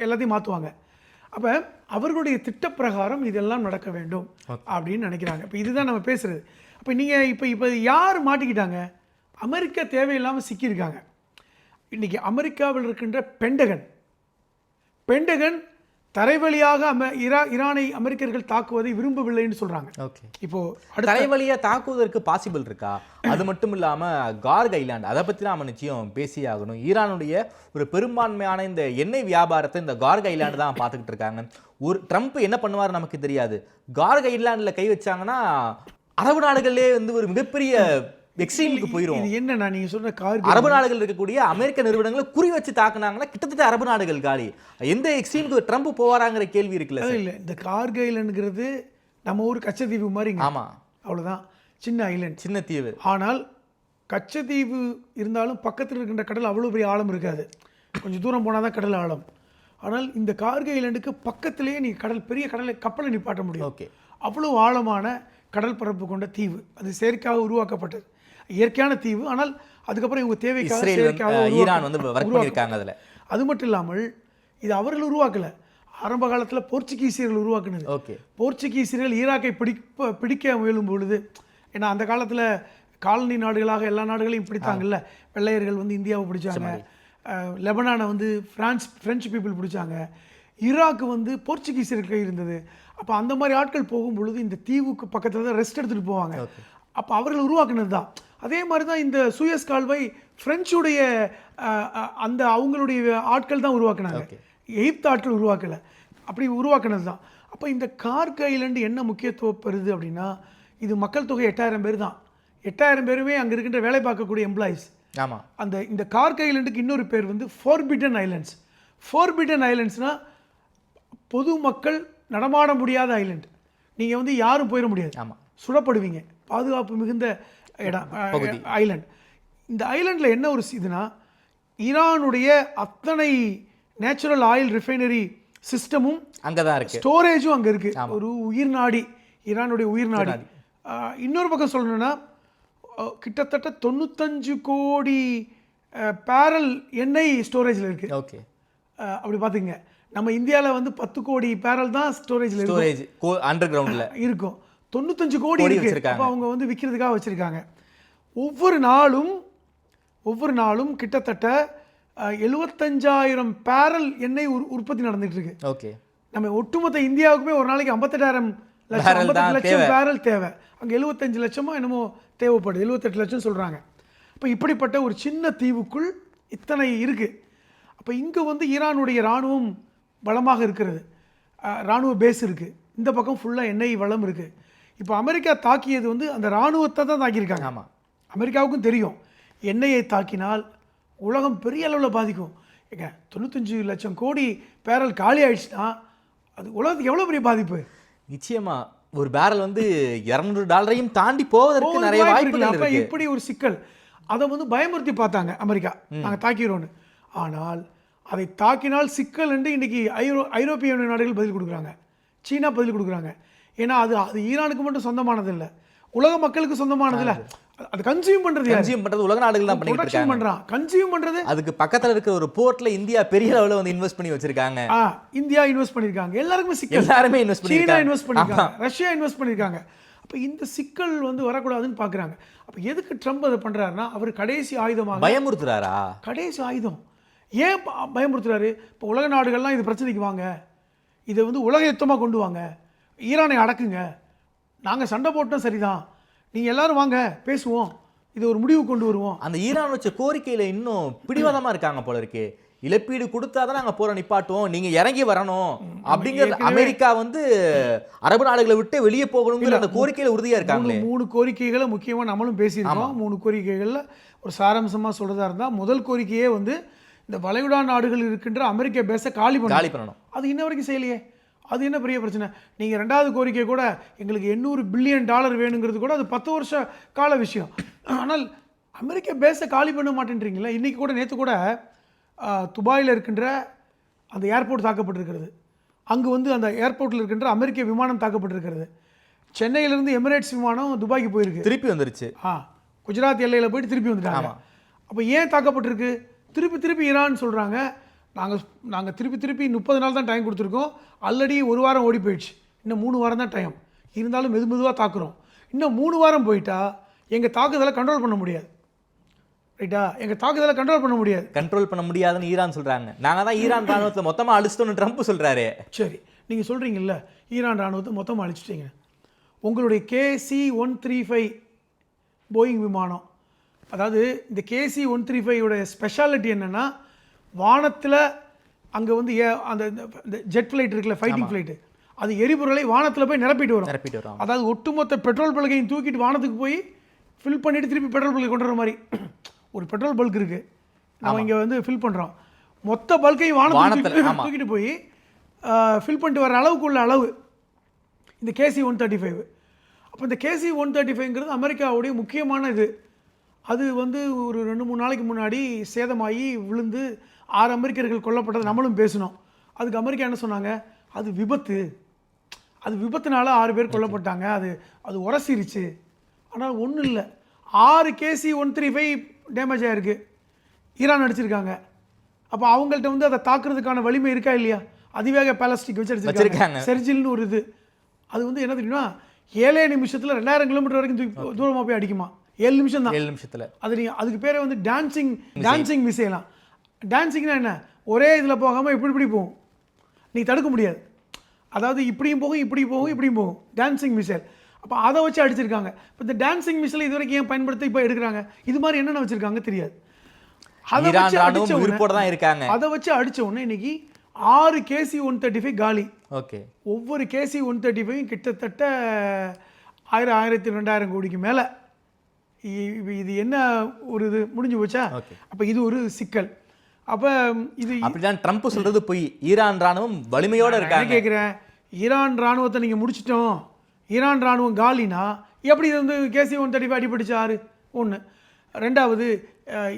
E: எல்லாத்தையும் மாற்றுவாங்க. அப்போ அவர்களுடைய திட்டப்பிரகாரம் இதெல்லாம் நடக்க வேண்டும் அப்படின்னு நினைக்கிறாங்க. இப்போ இதுதான் நம்ம பேசுகிறது. அப்போ நீங்கள் இப்போ யார் மாட்டிக்கிட்டாங்க? அமெரிக்கா தேவையில்லாமல் சிக்கியிருக்காங்க. இன்றைக்கி அமெரிக்காவில் இருக்கின்ற பென்டகன் தரைவழியாக ஈரானை அமெரிக்கர்கள் தாக்குவதை விரும்பவில்லைன்னு சொல்கிறாங்க.
F: ஓகே,
E: இப்போ
F: தரைவழியாக தாக்குவதற்கு பாசிபிள் இருக்கா? அது மட்டும் இல்லாமல் கார்க் ஐலாண்ட், அதை பற்றி நாம நிச்சயம் பேசி ஆகணும். ஈரானுடைய ஒரு பெரும்பான்மையான இந்த எண்ணெய் வியாபாரத்தை இந்த கார்க் ஐலாண்டு தான் பார்த்துக்கிட்டு இருக்காங்க. ஒரு ட்ரம்ப் என்ன பண்ணுவார் நமக்கு தெரியாது. கார்க் ஐலாண்டில் கை வச்சாங்கன்னா அரபு நாடுகளே வந்து ஒரு மிகப்பெரிய எக்ஸ்ட்ரீமுக்கு போயிடும்.
E: இது என்னன்னா நீங்க சொல்ற
F: அரபு நாடுகள் இருக்கக்கூடிய அமெரிக்க நிறுவனங்களை குறி வச்சு தாக்குனாங்கன்னா கிட்டத்தட்ட அரபு நாடுகள் காலி. எந்த எக்ஸ்ட்ரீமுக்கு ட்ரம்ப் போவாராங்கிற கேள்வி இருக்குல்ல?
E: இல்ல, இந்த கார்க் ஐலண்டுங்கிறது நம்ம ஊர் கச்சத்தீவு மாதிரி.
F: ஆமா,
E: அவ்வளவுதான், சின்ன ஐலண்ட்,
F: சின்ன தீவு.
E: ஆனால் கச்சத்தீவு இருந்தாலும் பக்கத்தில் இருக்கின்ற கடல் அவ்வளோ பெரிய ஆழம் இருக்காது, கொஞ்சம் தூரம் போனால் தான் கடல் ஆழம். ஆனால் இந்த கார்க் ஐலண்டுக்கு பக்கத்திலேயே நீ பெரிய கடலை கப்பலை நிப்பாட்ட முடியும்.
F: ஓகே, அவ்வளோ
E: ஆழமான கடல் பரப்பு கொண்ட தீவு. அது செயற்கையாக உருவாக்கப்பட்டது, இயற்கையான தீவு. ஆனால் அதுக்கப்புறம் இவங்க தேவைக்காக
F: ஈரான் வந்து வர்க் பண்ணிருக்காங்க அதுல.
E: அது மட்டும் இல்லாமல் இது அவர்கள் உருவாக்கல, ஆரம்ப காலத்தில் போர்ச்சுகீசியர்கள் உருவாக்குனது.
F: ஓகே,
E: போர்ச்சுகீசியர்கள் ஈராக்கை பிடிக்க முயலும் பொழுது, ஏன்னா அந்த காலத்தில் காலனி நாடுகளாக எல்லா நாடுகளையும் பிடித்தாங்கல்ல. வெள்ளையர்கள் வந்து இந்தியாவை பிடிச்சாங்க, லெபனானை வந்து பிரெஞ்சு பீப்புள் பிடிச்சாங்க, ஈராக்கு வந்து போர்ச்சுகீசியர்கள் கை இருந்தது. அப்போ அந்த மாதிரி ஆட்கள் போகும் பொழுது இந்த தீவுக்கு பக்கத்தில் தான் ரெஸ்ட் எடுத்துகிட்டு போவாங்க. அப்போ அவர்கள் உருவாக்குனது தான். அதே மாதிரி தான் இந்த சூயஸ் கால்வாய் பிரெஞ்சுடைய அந்த அவங்களுடைய ஆட்கள் தான் உருவாக்குனாங்க, எகிப்து ஆட்கள் உருவாக்கலை, அப்படி உருவாக்குனது தான். அப்போ இந்த கார்க் ஐலண்டு என்ன முக்கியத்துவம் பெறுது அப்படின்னா, இது மக்கள் தொகை 8000 பேர் தான். 8000 பேருமே அங்கே இருக்கின்ற வேலை பார்க்கக்கூடிய எம்ப்ளாயிஸ்.
F: ஆமாம்,
E: இந்த கார்க் ஐலண்டுக்கு இன்னொரு பேர் வந்து ஃபோர்பிடன் ஐலண்ட்ஸ். ஃபோர்பிடன் ஐலண்ட்ஸ்னால் பொதுமக்கள் நடமாட முடியாத ஐலண்ட். நீங்கள் வந்து யாரும் போயிட முடியாது,
F: ஆமாம்,
E: சுடப்படுவீங்க, பாதுகாப்பு மிகுந்த இடம் ஐலண்ட். இந்த ஐலண்டில் என்ன ஒரு இதுனா, ஈரானுடைய அத்தனை நேச்சுரல் ஆயில் ரிஃபைனரி சிஸ்டமும்
F: அங்கே தான் இருக்குது,
E: ஸ்டோரேஜும் அங்கே இருக்குது. ஒரு உயிர் நாடி, ஈரானுடைய உயிர் நாடி. இன்னொரு பக்கம் சொல்லணும்னா கிட்டத்தட்ட 95 கோடி பேரல் எண்ணெய் ஸ்டோரேஜில் இருக்குது.
F: ஓகே,
E: அப்படி பார்த்துங்க. நம்ம இந்தியாவில் வந்து 10 கோடி பேரல் தான் ஸ்டோரேஜில்
F: அண்டர் கிரவுண்டில் இருக்கும்.
E: 95 கோடி இருக்கு. அப்போ அவங்க வந்து விற்கிறதுக்காக வச்சுருக்காங்க. ஒவ்வொரு நாளும் கிட்டத்தட்ட 75,000 பேரல் எண்ணெய் உற்பத்தி நடந்துட்டு இருக்கு.
F: ஓகே,
E: நம்ம ஒட்டுமொத்த இந்தியாவுக்குமே ஒரு நாளைக்கு 58 லட்சம் பேரல் தேவை. அங்கே 75 லட்சமோ என்னமோ தேவைப்படுது, 78 லட்சம் சொல்கிறாங்க. இப்போ இப்படிப்பட்ட ஒரு சின்ன தீவுக்குள் இத்தனை இருக்குது. அப்போ இங்கே வந்து ஈரானுடைய இராணுவம் வளமாக இருக்கிறது, இராணுவ பேஸ் இருக்குது. இந்த பக்கம் ஃபுல்லாக எண்ணெய் வளம் இருக்குது. இப்போ அமெரிக்கா தாக்கியது வந்து அந்த இராணுவத்தை தான் தாக்கியிருக்காங்க.
F: ஆமாம்,
E: அமெரிக்காவுக்கும் தெரியும் எண்ணெயை தாக்கினால் உலகம் பெரிய அளவில் பாதிக்கும். ஏங்க 95 லட்சம் கோடி பேரல் காலி ஆயிடுச்சுன்னா அது உலகத்துக்கு எவ்வளோ பெரிய பாதிப்பு.
F: நிச்சயமா ஒரு பேரல் வந்து $200 தாண்டி போவதற்கு நிறைய வாய்ப்புகள் இருக்கு.
E: இப்படி ஒரு சிக்கல், அதை வந்து பயமுறுத்தி பார்த்தாங்க அமெரிக்கா, நாங்கள் தாக்கிறோன்னு. ஆனால் அதை தாக்கினால் சிக்கல் என்று இன்னைக்கு ஐரோப்பிய நாடுகள் பதில் கொடுக்குறாங்க, சீனா பதில் கொடுக்குறாங்க. ஏன்னா அது ஈரானுக்கு மட்டும் சொந்தமானது இல்லை, உலக மக்களுக்கு சொந்தமானது இல்லை. அது கன்சியூம் பண்றது
F: உலக நாடுகள் தான் பண்ணிட்டு
E: கன்சியூம் பண்றது.
F: அதுக்கு பக்கத்துல இருக்கிற ஒரு போர்ட்ல இந்தியா பெரிய அளவுல வந்து இன்வெஸ்ட் பண்ணி வச்சிருக்காங்க.
E: இந்தியா இன்வெஸ்ட் பண்ணிருக்காங்க, எல்லாருமே சிக்கல்.
F: எல்லாருமே இன்வெஸ்ட் பண்ணிருக்காங்க,
E: சீனா இன்வெஸ்ட் பண்ணிருக்காங்க, ரஷ்யா இன்வெஸ்ட் பண்ணிருக்காங்க. அப்ப இந்த சிக்கல் வந்து வரக்கூடாதுன்னு பாக்குறாங்க. அப்ப எதுக்கு ட்ரம்ப் அதை பண்றாருன்னா, அவர் கடைசி ஆயுதமாக
F: பயமுறுத்துறாரா?
E: கடைசி ஆயுதம். ஏன் பயமுறுத்துறாரு? இப்போ உலக நாடுகள்லாம் இது பிரச்சனைக்கு வாங்க, இதை வந்து உலக யுத்தமாக கொண்டு வாங்க, ஈரானை அடக்குங்க, நாங்கள் சண்டை போட்டோம் சரிதான், நீங்கள் எல்லாரும் வாங்க பேசுவோம், இது ஒரு முடிவு கொண்டு வருவோம்.
F: அந்த ஈரான் வச்ச கோரிக்கையில் இன்னும் பிடிவாதமாக இருக்காங்க போல இருக்கு. இழப்பீடு கொடுத்தா தான் நாங்கள் போற நிப்பாட்டுவோம், நீங்கள் இறங்கி வரணும் அப்படிங்கிற அமெரிக்கா வந்து அரபு நாடுகளை விட்டு வெளியே போகணுங்கிற அந்த கோரிக்கையில் உறுதியாக இருக்காங்க.
E: 3 கோரிக்கைகளை முக்கியமாக நம்மளும் பேசியிருக்கோம். 3 கோரிக்கைகளில் ஒரு சாராம்சமாக சொல்கிறதா இருந்தால், முதல் கோரிக்கையே வந்து இந்த வளைகுடா நாடுகள் இருக்கின்ற அமெரிக்க பேஸை காலி பண்ணணும். அது இன்ன வரைக்கும் செய்யலையே, அது என்ன பெரிய பிரச்சனை? நீங்கள் 2வது கோரிக்கை கூட எங்களுக்கு $800 பில்லியன் வேணுங்கிறது கூட அது 10 வருஷ கால விஷயம். ஆனால் அமெரிக்க பேஸை காலி பண்ண மாட்டேன்றீங்களா? இன்றைக்கி கூட, நேற்று கூட துபாயில் இருக்கின்ற அந்த ஏர்போர்ட் தாக்கப்பட்டிருக்கிறது. அங்கே வந்து அந்த ஏர்போர்ட்டில் இருக்கின்ற அமெரிக்க விமானம் தாக்கப்பட்டிருக்கிறது. சென்னையிலேருந்து எமிரேட்ஸ் விமானம் துபாய்க்கு போயிருக்கு,
F: திருப்பி வந்துருச்சு.
E: குஜராத் எல்லையில் போயிட்டு திருப்பி வந்துட்டாங்க. அப்போ ஏன் தாக்கப்பட்டிருக்கு? திருப்பி ஈரான் சொல்கிறாங்க, நாங்கள் திருப்பி 30 நாள் தான் டைம் கொடுத்துருக்கோம். ஆல்ரெடி 1 வாரம் ஓடி போயிடுச்சு. இன்னும் 3 வாரம் தான் டைம். இருந்தாலும் மெதுவாக தாக்குறோம். இன்னும் 3 வாரம் போயிட்டா எங்கள் தாக்குதலை கண்ட்ரோல் பண்ண முடியாது. ரைட்டா? எங்கள் தாக்குதலை கண்ட்ரோல் பண்ண முடியாது.
F: கண்ட்ரோல் பண்ண முடியாதுன்னு ஈரான் சொல்கிறாங்க. நாங்கள் தான் ஈரான் ராணுவத்தை மொத்தமாக அழிச்சிட்டோன்னு ட்ரம்ப் சொல்கிறாரு.
E: சரி, நீங்கள் சொல்கிறீங்கல்ல ஈரான் ராணுவத்தை மொத்தமாக அழிச்சிட்டிங்க. உங்களுடைய KC-135 போயிங் விமானம், அதாவது இந்த KC-135 ஸ்பெஷாலிட்டி என்னென்னா, வானத்தில் அங்கே வந்து அந்த ஜெட் ஃப்ளைட் இருக்குல்ல, ஃபைட்டிங் ஃப்ளைட்டு, அது எரிபொருளை வானத்தில் போய் நிரப்பிட்டு வரும். அதாவது ஒட்டுமொத்த பெட்ரோல் பல்கையும் தூக்கிட்டு வானத்துக்கு போய் ஃபில் பண்ணிவிட்டு திருப்பி பெட்ரோல் பல்கை கொண்டு வர மாதிரி. ஒரு பெட்ரோல் பல்க் இருக்குது, நம்ம இங்கே வந்து ஃபில் பண்ணுறோம். மொத்த பல்கையும் வானத்தில் தூக்கிட்டு போய் ஃபில் பண்ணிட்டு வர அளவுக்கு உள்ள அளவு இந்த KC-135. அப்போ இந்த KC-135ங்கிறது அமெரிக்காவுடைய முக்கியமான இது. அது வந்து ஒரு 2-3 நாளைக்கு முன்னாடி சேதமாகி விழுந்து 6 அமெரிக்கர்கள் கொல்லப்பட்டது நம்மளும் பேசினோம். அதுக்கு அமெரிக்கா என்ன சொன்னாங்க, அது விபத்து, அது விபத்துனால 6 பேர் கொல்லப்பட்டாங்க, அது உரசிருச்சு. ஆனால் ஒன்றும் இல்லை, 6 KC-135 டேமேஜ் ஆகிருக்கு, ஈரான் அடிச்சிருக்காங்க. அப்போ அவங்கள்ட்ட வந்து அதை தாக்குறதுக்கான வலிமை இருக்கா இல்லையா? அதிவேக பேலஸ்டிக் வச்சு அடிச்சிருக்காங்க. செர்ஜில்னு ஒரு இது, அது வந்து என்ன தெரியுமா, 7 நிமிஷத்தில் 2000 கிலோமீட்டர் வரைக்கும் தூரமாக போய் அடிக்குமா. 7 நிமிஷம் தான். 7 நிமிஷத்தில் அது நீங்கள் அதுக்கு பேரே வந்து டான்சிங் மிசைலாம். டான்சிங்னா என்ன, ஒரே இதில் போகாமல் இப்படி போகும், நீ தடுக்க முடியாது. அதாவது இப்படியும் போகும் இப்படியும் போகும் டான்சிங் மிசைல். அப்போ அதை வச்சு அடிச்சிருக்காங்க. இப்போ இந்த டான்சிங் மிசைல் இது வரைக்கும் ஏன் பயன்படுத்தி இப்போ எடுக்கிறாங்க, இது மாதிரி என்னென்ன வச்சுருக்காங்க தெரியாது. அதை வச்சு அடித்த உடனே இன்னைக்கு 6 KC-135 காலி. ஓகே, ஒவ்வொரு KC-135 கிட்டத்தட்ட 1000-2000 கோடிக்கு மேலே. இது என்ன ஒரு இது முடிஞ்சு போச்சா? அப்போ இது ஒரு சிக்கல். அப்போ இது
F: அப்படிதான் ட்ரம்ப் சொல்றது போய் ஈரான் ராணுவம் வலிமையோடு இருக்காங்க.
E: கேட்குறேன், ஈரான் ராணுவத்தை நீங்கள் முடிச்சிட்டோம், ஈரான் ராணுவம் காலினா எப்படி இது வந்து KC-135 அடிபடிச்சு 6? 1. 2வது,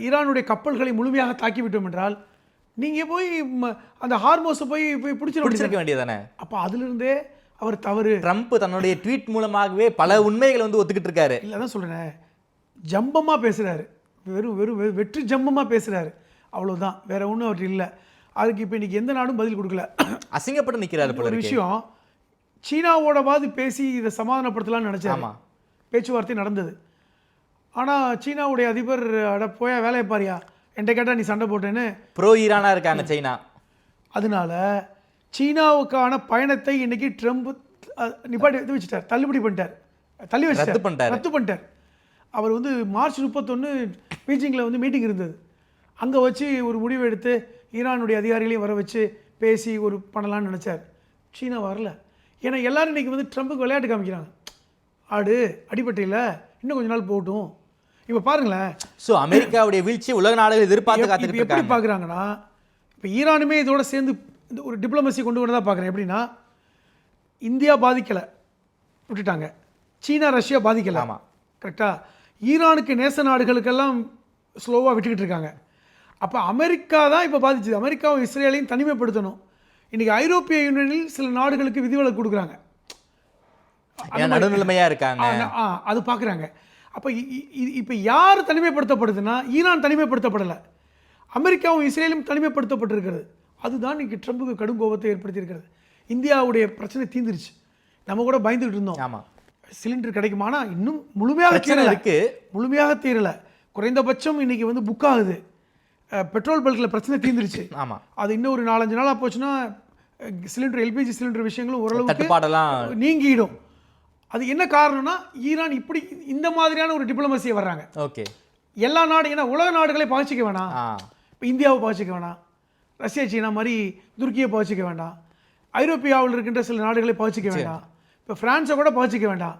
E: ஈரானுடைய கப்பல்களை முழுமையாக தாக்கிவிட்டோம் என்றால் நீங்கள் போய் அந்த ஹார்மோஸை போய் பிடிச்சிருக்க
F: வேண்டியதானே.
E: அப்போ அதிலிருந்தே அவர் தவறு.
F: ட்ரம்ப் தன்னுடைய ட்வீட் மூலமாகவே பல உண்மைகளை வந்து ஒத்துக்கிட்டு இருக்காரு.
E: இல்லை தான் சொல்கிறேன், ஜம்பமாக பேசுகிறாரு, வெறும் வெற்றி ஜம்பமாக பேசுகிறாரு, அவ்வளோதான், வேற ஒன்றும் அவர் இல்லை. அதுக்கு இப்போ இன்றைக்கி எந்த நாடும் பதில் கொடுக்கல,
F: அசிங்கப்பட்டு நிற்கிறாரு.
E: ஒரு விஷயம், சீனாவோடவாது பேசி இதை சமாதானப்படுத்தலாம்னு நினச்சாரு. பேச்சுவார்த்தை நடந்தது. ஆனால் சீனாவுடைய அதிபர் அட போயா வேலையை பாரியா, என்கிட்ட கேட்டால் நீ சண்டை போட்டேன்னு
F: ப்ரோ ஈரானாக இருக்காங்க சைனா.
E: அதனால சீனாவுக்கான பயணத்தை இன்னைக்கு ட்ரம்ப் நிப்பாட்டி வச்சுட்டார், தள்ளுபடி பண்ணிட்டார், ரத்து பண்ணிட்டார். அவர் வந்து மார்ச் 31 பீஜிங்கில் வந்து மீட்டிங் இருந்தது, அங்கே வச்சு ஒரு முடிவு எடுத்து ஈரானுடைய அதிகாரிகளையும் வர வச்சு பேசி ஒரு பண்ணலான்னு நினச்சார். சீனா வரல. ஏன்னா எல்லோரும் இன்றைக்கி வந்து ட்ரம்புக்கு விளையாட்டு காமிக்கிறாங்க, அடிபட்டையில் இன்னும் கொஞ்ச நாள் போகட்டும். இப்போ பாருங்களேன்,
F: ஸோ அமெரிக்காவுடைய வீழ்ச்சி உலக நாடுகள் எதிர்பார்த்து காத்துக்கிட்டு
E: எப்படி பார்க்குறாங்கன்னா, இப்போ ஈரானுமே இதோட சேர்ந்து ஒரு டிப்ளமசி கொண்டு வரதான் பார்க்குறேன். எப்படின்னா, இந்தியா பாதிக்கலை விட்டுட்டாங்க, சீனா ரஷ்யா பாதிக்கலை, ஆமாம் கரெக்டாக, ஈரானுக்கு நேச நாடுகளுக்கெல்லாம் ஸ்லோவாக விட்டுக்கிட்டு இருக்காங்க. அப்போ அமெரிக்கா தான் இப்போ பாதிச்சுது. அமெரிக்காவும் இஸ்ரேலையும் தனிமைப்படுத்தணும். இன்றைக்கி ஐரோப்பிய யூனியனில் சில நாடுகளுக்கு விதிவிலக்கு கொடுக்குறாங்க,
F: நடுநிலைமையாக இருக்காங்க,
E: அது பார்க்குறாங்க. அப்போ இப்போ யார் தனிமைப்படுத்தப்படுதுன்னா, ஈரான் தனிமைப்படுத்தப்படலை, அமெரிக்காவும் இஸ்ரேலும் தனிமைப்படுத்தப்பட்டிருக்கிறது. அதுதான் இன்றைக்கி ட்ரம்புக்கு கடும் கோபத்தை ஏற்படுத்தியிருக்கிறது. இந்தியாவுடைய பிரச்சனை தீர்ந்துருச்சு, நம்ம கூட பயந்துக்கிட்டு இருந்தோம். ஆமாம், சிலிண்டர் கிடைக்குமானா இன்னும் முழுமையாக தீரலை. குறைந்தபட்சம் இன்றைக்கி வந்து புக் ஆகுது. பெட்ரோல் பல்கில் பிரச்சனை தீர்ந்துருச்சு. ஆமாம், அது இன்னும் ஒரு 4-5 நாளாக போச்சுன்னா சிலிண்டர், LPG சிலிண்டர் விஷயங்களும் ஓரளவுக்கு நீங்கிடும். அது என்ன காரணம்னா, ஈரான் இப்படி இந்த மாதிரியான ஒரு டிப்ளமசியை வர்றாங்க.
F: ஓகே,
E: எல்லா நாடு, ஏன்னா உலக நாடுகளை பாதிச்சிக்க வேணாம், இப்போ இந்தியாவை பாதிச்சிக்க வேணாம், ரஷ்யா சீனா மாதிரி துருக்கியை பாதிச்சிக்க வேண்டாம், ஐரோப்பியாவில் இருக்கின்ற சில நாடுகளை பாதிச்சிக்க வேண்டாம், இப்போ ஃப்ரான்ஸை கூட பாதிச்சிக்க வேண்டாம்,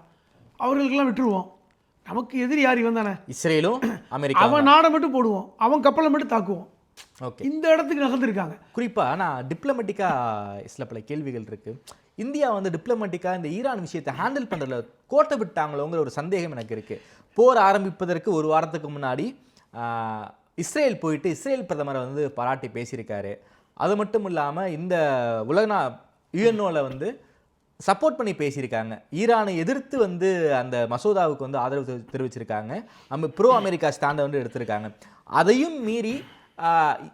E: அவர்களுக்கெல்லாம் விட்டுருவோம். நமக்கு எதிரி யார் இவன் தானே,
F: இஸ்ரேலும் அமெரிக்கா,
E: அவன் நாடை மட்டும் போடுவோம், அவன் கப்பலை மட்டும் தாக்குவோம். ஓகே, இந்த இடத்துக்கு நகர்ந்துருக்காங்க.
F: குறிப்பாக நான் டிப்ளமேட்டிக்காக சில பல கேள்விகள் இருக்குது. இந்தியா வந்து டிப்ளமேட்டிக்காக இந்த ஈரான் விஷயத்தை ஹேண்டில் பண்ணுறதுல கோட்டை விட்டாங்களோங்கிற ஒரு சந்தேகம் எனக்கு இருக்குது. போர் ஆரம்பிப்பதற்கு 1 வாரத்துக்கு முன்னாடி இஸ்ரேல் போயிட்டு இஸ்ரேல் பிரதமரை வந்து பாராட்டி பேசியிருக்காரு. அது மட்டும் இல்லாமல் இந்த உலக யுஎன்ஓவில் வந்து சப்போர்ட் பண்ணி பேசியிருக்காங்க. ஈரானை எதிர்த்து வந்து அந்த மசோதாவுக்கு வந்து ஆதரவு தெரிவிச்சிருக்காங்க. ப்ரோ அமெரிக்கா ஸ்டாண்டை வந்து எடுத்திருக்காங்க. அதையும் மீறி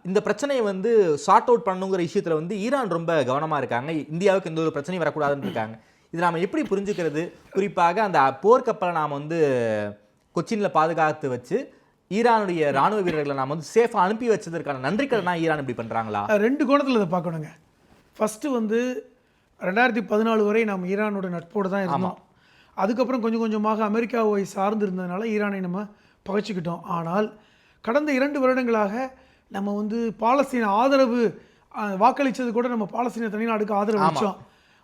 F: இந்த பிரச்சனையை வந்து சார்ட் அவுட் பண்ணுங்கிற விஷயத்துல வந்து ஈரான் ரொம்ப கவனமா இருக்காங்க. இந்தியாவுக்கு எந்த ஒரு பிரச்சனையும் வரக்கூடாதுன்னு இருக்காங்க. இது நாம எப்படி புரிஞ்சுக்கிறது? குறிப்பாக அந்த போர்க்கப்பலை நாம வந்து கொச்சின்ல பாதுகாத்து வச்சு ஈரானுடைய ராணுவ வீரர்களை நாம வந்து சேஃபா அனுப்பி வச்சதற்கான நன்றிக்கடனா ஈரான் இப்படி பண்றாங்களா?
E: 2 கோணத்தில் இதை பார்க்கணுங்க. ஃபஸ்ட்டு வந்து 2014 வரை நாம் ஈரானோட நட்போடு தான் இருந்தோம். அதுக்கப்புறம் கொஞ்சம் கொஞ்சமாக அமெரிக்காவை சார்ந்து இருந்ததுனால ஈரானை நம்ம பகைச்சிக்கிட்டோம். ஆனால் கடந்த 2 வருடங்களாக நம்ம வந்து பாலஸ்தீன ஆதரவு வாக்களித்தது கூட நம்ம பாலஸ்தீன தனிநாடுக்கு ஆதரவு வச்சோம்.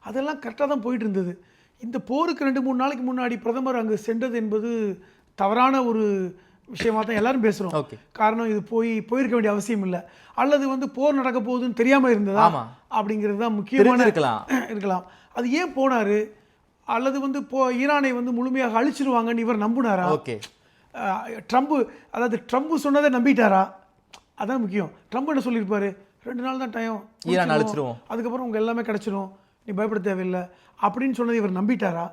E: அதெல்லாம் கரெக்டாக தான் போயிட்டு இருந்தது. இந்த போருக்கு 2-3 நாளைக்கு முன்னாடி பிரதமர் அங்கு சென்றது என்பது தவறான ஒரு விஷயமா தான் எல்லாரும் பேசுகிறோம். காரணம் இது போயிருக்க வேண்டிய அவசியம் இல்லை. அல்லது வந்து போர் நடக்க போகுதுன்னு தெரியாமல் இருந்ததா அப்படிங்கிறது தான் முக்கியமான இருக்கலாம். அது ஏன் போனார்? அல்லது வந்து ஈரானை வந்து முழுமையாக அழிச்சிருவாங்கன்னு இவர் நம்பினாரா? ட்ரம்ப் சொன்னதை நம்பிட்டாரா? அதான் முக்கியம். ட்ரம்ப் என்ன சொல்லியிருப்பாரு? 2 நாள் தான் டைம்,
F: ஈரான் அழிச்சிருவோம்,
E: அதுக்கப்புறம் உங்க எல்லாமே கிடைச்சிரும், நீ பயப்பட தேவையில்லை அப்படின்னு சொன்னதை இவர் நம்பிட்டாரா?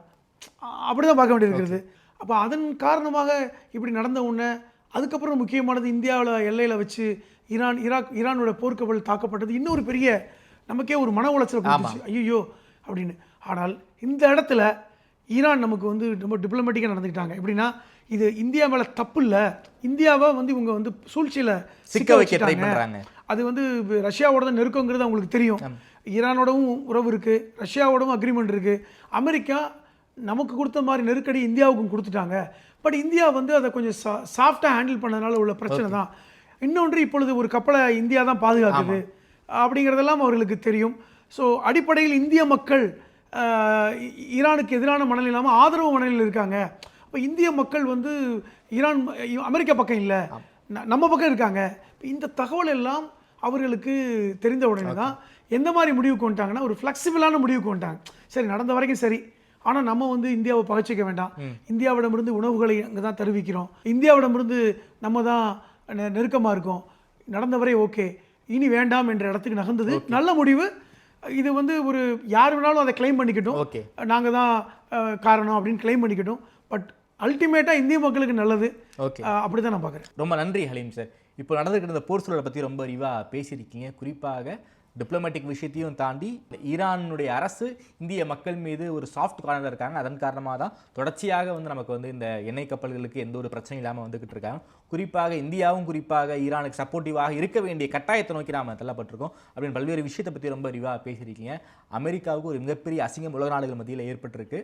E: அப்படிதான் பார்க்க வேண்டியிருக்கிறது. அப்போ அதன் காரணமாக இப்படி நடந்த உடனே அதுக்கப்புறம் முக்கியமானது இந்தியாவில் எல்லையில் வச்சு ஈரானோட போர்க்கப்பல் தாக்கப்பட்டது இன்னொரு பெரிய நமக்கே ஒரு மன உளைச்சல் கொடுத்துச்சு. ஐயோ அப்படின்னு. ஆனால் இந்த இடத்துல ஈரான் நமக்கு வந்து ரொம்ப டிப்ளமேட்டிக்காக நடந்துக்கிட்டாங்க. எப்படின்னா இது இந்தியா மேலே தப்பு இல்லை, இந்தியாவை வந்து இவங்க வந்து சூழ்ச்சியில் சிக்க வச்சுட்டாங்க. அது வந்து ரஷ்யாவோட தான் நெருக்கங்கிறது அவங்களுக்கு தெரியும். ஈரானோடவும் உறவு இருக்குது, ரஷ்யாவோடவும் அக்ரிமெண்ட் இருக்குது. அமெரிக்கா நமக்கு கொடுத்த மாதிரி நெருக்கடி இந்தியாவுக்கும் கொடுத்துட்டாங்க. பட் இந்தியா வந்து அதை கொஞ்சம் சாஃப்டாக ஹேண்டில் பண்ணதுனால உள்ள பிரச்சனை தான். இன்னொன்று, இப்பொழுது ஒரு கப்பலை இந்தியா தான் பாதுகாக்குது அப்படிங்கிறதெல்லாம் அவர்களுக்கு தெரியும். ஸோ அடிப்படையில் இந்திய மக்கள் ஈரானுக்கு எதிரான மனநிலை இல்லாமல் ஆதரவு மனநிலையில் இருக்காங்க. இப்போ இந்திய மக்கள் வந்து அமெரிக்கா பக்கம் இல்லை, நம்ம பக்கம் இருக்காங்க. இந்த தகவல் எல்லாம் அவர்களுக்கு தெரிந்த உடனே தான் எந்த மாதிரி முடிவுக்கு வந்துட்டாங்கன்னா ஒரு ஃப்ளெக்சிபிளான முடிவுக்கு வந்துட்டாங்க. சரி, நடந்த வரைக்கும் சரி, ஆனால் நம்ம வந்து இந்தியாவை பகைச்சிக்க வேண்டாம், இந்தியாவிடமிருந்து உணவுகளை அங்கே தான் தருவிக்கிறோம், இந்தியாவிடமிருந்து நம்ம தான் நெருக்கமாக இருக்கோம், நடந்த வரை ஓகே, இனி வேண்டாம் என்ற இடத்துக்கு நகர்ந்தது நல்ல முடிவு. இது வந்து ஒரு யார் வேணாலும் அதை கிளைம் பண்ணிக்கட்டும், நாங்கள் தான் காரணம் அப்படின்னு கிளைம் பண்ணிக்கட்டும். பட் அல்டிமேட்டாக இந்திய மக்களுக்கு நல்லது. அப்படி தான் நான் பார்க்குறேன்.
F: ரொம்ப நன்றி ஹலீம் சார். இப்போ நடந்துக்கிட்டு இந்த போர் சூழலை பற்றி ரொம்ப விரிவாக பேசியிருக்கீங்க. குறிப்பாக டிப்ளமேட்டிக் விஷயத்தையும் தாண்டி ஈரானுடைய அரசு இந்திய மக்கள் மீது ஒரு சாஃப்ட் கார்னரில் இருக்காங்க. அதன் காரணமாக தான் தொடர்ச்சியாக வந்து நமக்கு வந்து இந்த எண்ணெய் கப்பல்களுக்கு எந்த ஒரு பிரச்சனையும் இல்லாமல் வந்துக்கிட்டு இருக்காங்க. குறிப்பாக இந்தியாவும் குறிப்பாக ஈரானுக்கு சப்போர்ட்டிவாக இருக்க வேண்டிய கட்டாயத்தை நோக்கி நாம் தள்ளப்பட்டிருக்கோம் அப்படின்னு பல்வேறு விஷயத்தை பற்றி ரொம்ப விரிவாக பேசியிருக்கீங்க. அமெரிக்காவுக்கு ஒரு மிகப்பெரிய அசிங்கம் உலக நாடுகள் மத்தியில் ஏற்பட்டிருக்கு.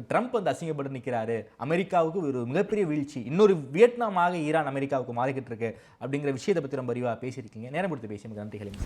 F: ட்ரம்ப் வந்து அசிங்கப்பட்டு நிற்கிறாரு, அமெரிக்காவுக்கு ஒரு மிகப்பெரிய வீழ்ச்சி, இன்னொரு வியட்நாமாக ஈரான் அமெரிக்காவுக்கு மாறிக்கிட்டு இருக்கு அப்படிங்கிற விஷயத்தை பற்றி ரொம்ப விரிவாக பேசியிருக்கீங்க. நேரம் கொடுத்து பேசி நன்றிகள்.